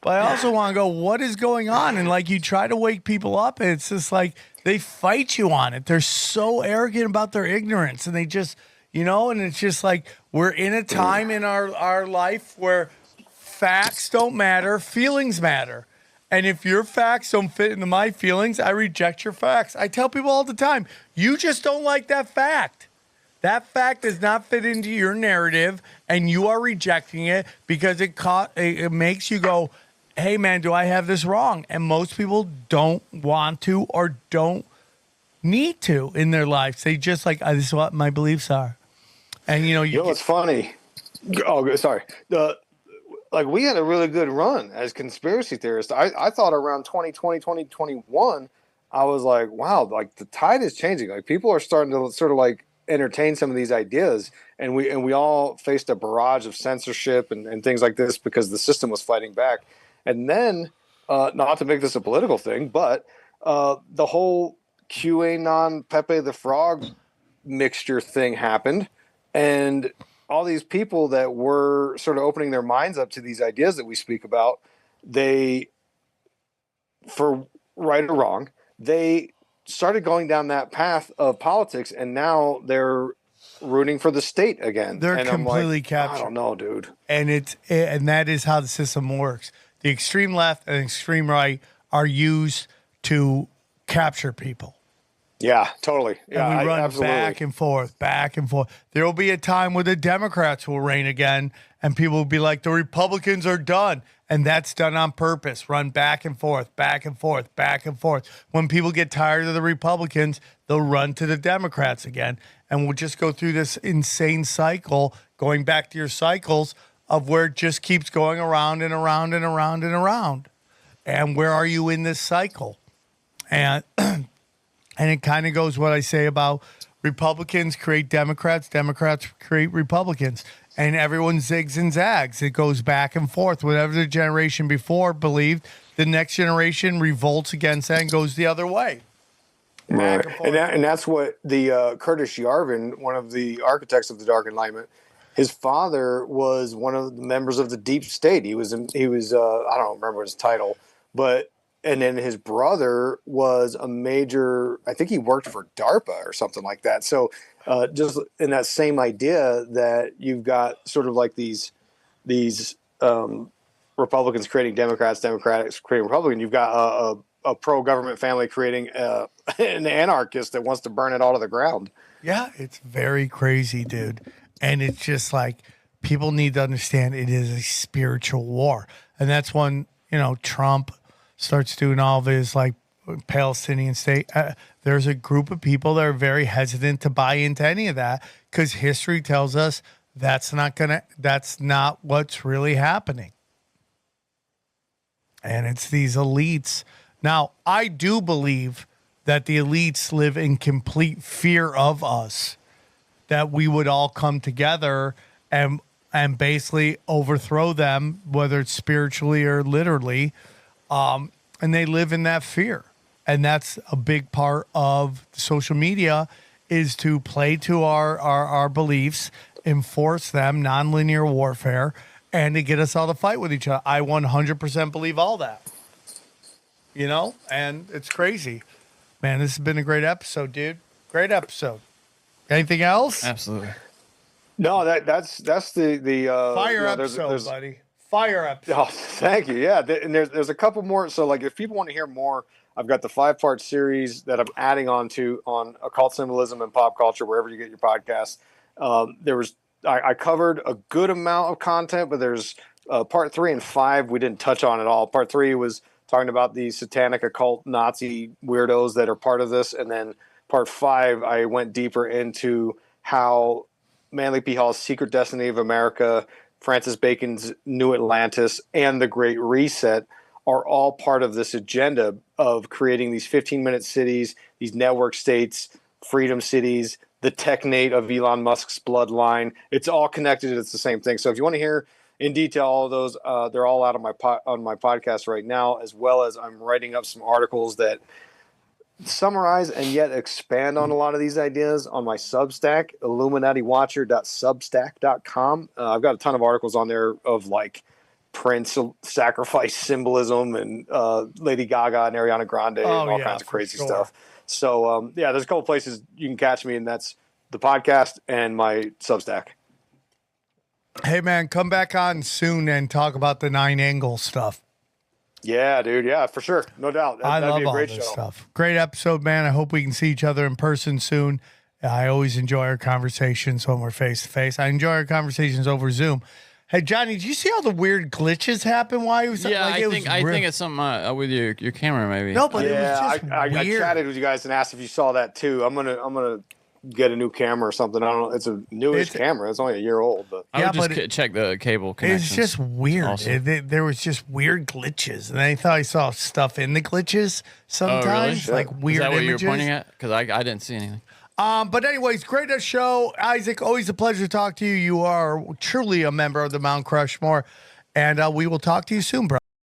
S1: But I also want to go, what is going on? And like you try to wake people up, and it's just like they fight you on it. They're so arrogant about their ignorance, and they just, and it's just like we're in a time in our life where facts don't matter, feelings matter. And if your facts don't fit into my feelings, I reject your facts. I tell people all the time, you just don't like that fact. That fact does not fit into your narrative, and you are rejecting it because it makes you go, hey, man, do I have this wrong? And most people don't want to or don't need to in their lives. They just like, this is what my beliefs are. And, you know
S3: what's funny? Oh, sorry. We had a really good run as conspiracy theorists. I thought around 2020, 2021, I was like, wow, like the tide is changing. Like people are starting to sort of like entertain some of these ideas. And we all faced a barrage of censorship and things like this because the system was fighting back. And then, not to make this a political thing, but the whole QAnon Pepe the Frog mixture thing happened. And all these people that were sort of opening their minds up to these ideas that we speak about, they, for right or wrong, they started going down that path of politics. And now they're rooting for the state again.
S1: They're
S3: and
S1: completely
S3: I'm like,
S1: captured.
S3: I don't know, dude.
S1: And that is how the system works. The extreme left and extreme right are used to capture people.
S3: Yeah, totally. Yeah,
S1: And we run
S3: absolutely.
S1: back and forth, back and forth. There will be a time where the Democrats will reign again, and people will be like, the Republicans are done. And that's done on purpose. Run back and forth, back and forth, back and forth. When people get tired of the Republicans, they'll run to the Democrats again. And we'll just go through this insane cycle, going back to your cycles of where it just keeps going around and around and around and around. And where are you in this cycle? And it kind of goes what I say about Republicans create Democrats, Democrats create Republicans, and everyone zigs and zags. It goes back and forth. Whatever the generation before believed, the next generation revolts against that and goes the other way.
S3: Right. And that's what the Curtis Yarvin, one of the architects of the Dark Enlightenment, his father was one of the members of the deep state. He was I don't remember his title, and then his brother was a major, I think he worked for DARPA or something like that. So just in that same idea that you've got sort of like these Republicans creating Democrats, Democrats creating Republicans, you've got a pro-government family creating an anarchist that wants to burn it all to the ground.
S1: Yeah, it's very crazy, dude. And it's just like people need to understand it is a spiritual war. And that's when, Trump starts doing all of his like Palestinian state. There's a group of people that are very hesitant to buy into any of that because history tells us that's not what's really happening. And it's these elites. Now, I do believe that the elites live in complete fear of us, that we would all come together and basically overthrow them, whether it's spiritually or literally. And they live in that fear. And that's a big part of social media is to play to our beliefs, enforce them, nonlinear warfare, and to get us all to fight with each other. I 100% believe all that. And it's crazy. Man, this has been a great episode, dude. Great episode. Anything else?
S2: Absolutely.
S3: No, that's the
S1: fire episode, buddy. Fire episode.
S3: Oh, thank you. Yeah, and there's a couple more. So, like, if people want to hear more, I've got the 5-part series that I'm adding on occult symbolism and pop culture, wherever you get your podcasts. I covered a good amount of content, but there's part 3 and 5 we didn't touch on at all. Part 3 was talking about the satanic occult Nazi weirdos that are part of this, and then part 5 I went deeper into how Manly P. Hall's Secret Destiny of America, Francis Bacon's New Atlantis, and the Great Reset are all part of this agenda of creating these 15-minute cities, these network states, freedom cities, the technate of Elon Musk's bloodline. It's all connected. It's the same thing. So if you want to hear in detail all of those, they're all out on my podcast right now, as well as I'm writing up some articles that summarize and yet expand on a lot of these ideas on my Substack, illuminatiwatcher.substack.com. I've got a ton of articles on there of like Prince sacrifice symbolism and Lady Gaga and Ariana Grande and all kinds of crazy stuff. So there's a couple places you can catch me, and that's the podcast and my Substack.
S1: Hey man, come back on soon and talk about the 9 angle stuff.
S3: Yeah, dude. Yeah, for sure. No doubt.
S1: I love
S3: be a great
S1: all this
S3: show.
S1: stuff. Great episode, man. I hope we can see each other in person soon. I always enjoy our conversations when we're face to face. I enjoy our conversations over Zoom. Hey, Johnny, did you see all the weird glitches happen while he was?
S2: Yeah, I think it's something with your camera, maybe.
S1: No, but it was just
S3: I
S1: weird.
S3: chatted with you guys and asked if you saw that too. I'm gonna get a new camera or something. I don't know. It's a newish camera. It's only a year old, but
S2: I would just check the cable connections.
S1: It's just weird. There was just weird glitches, and I thought I saw stuff in the glitches sometimes, like weird
S2: Is that what
S1: images.
S2: you were pointing at? Because I didn't see anything.
S1: But anyways, great show. Isaac, always a pleasure to talk to you. You are truly a member of the Mount Crushmore, and we will talk to you soon, bro.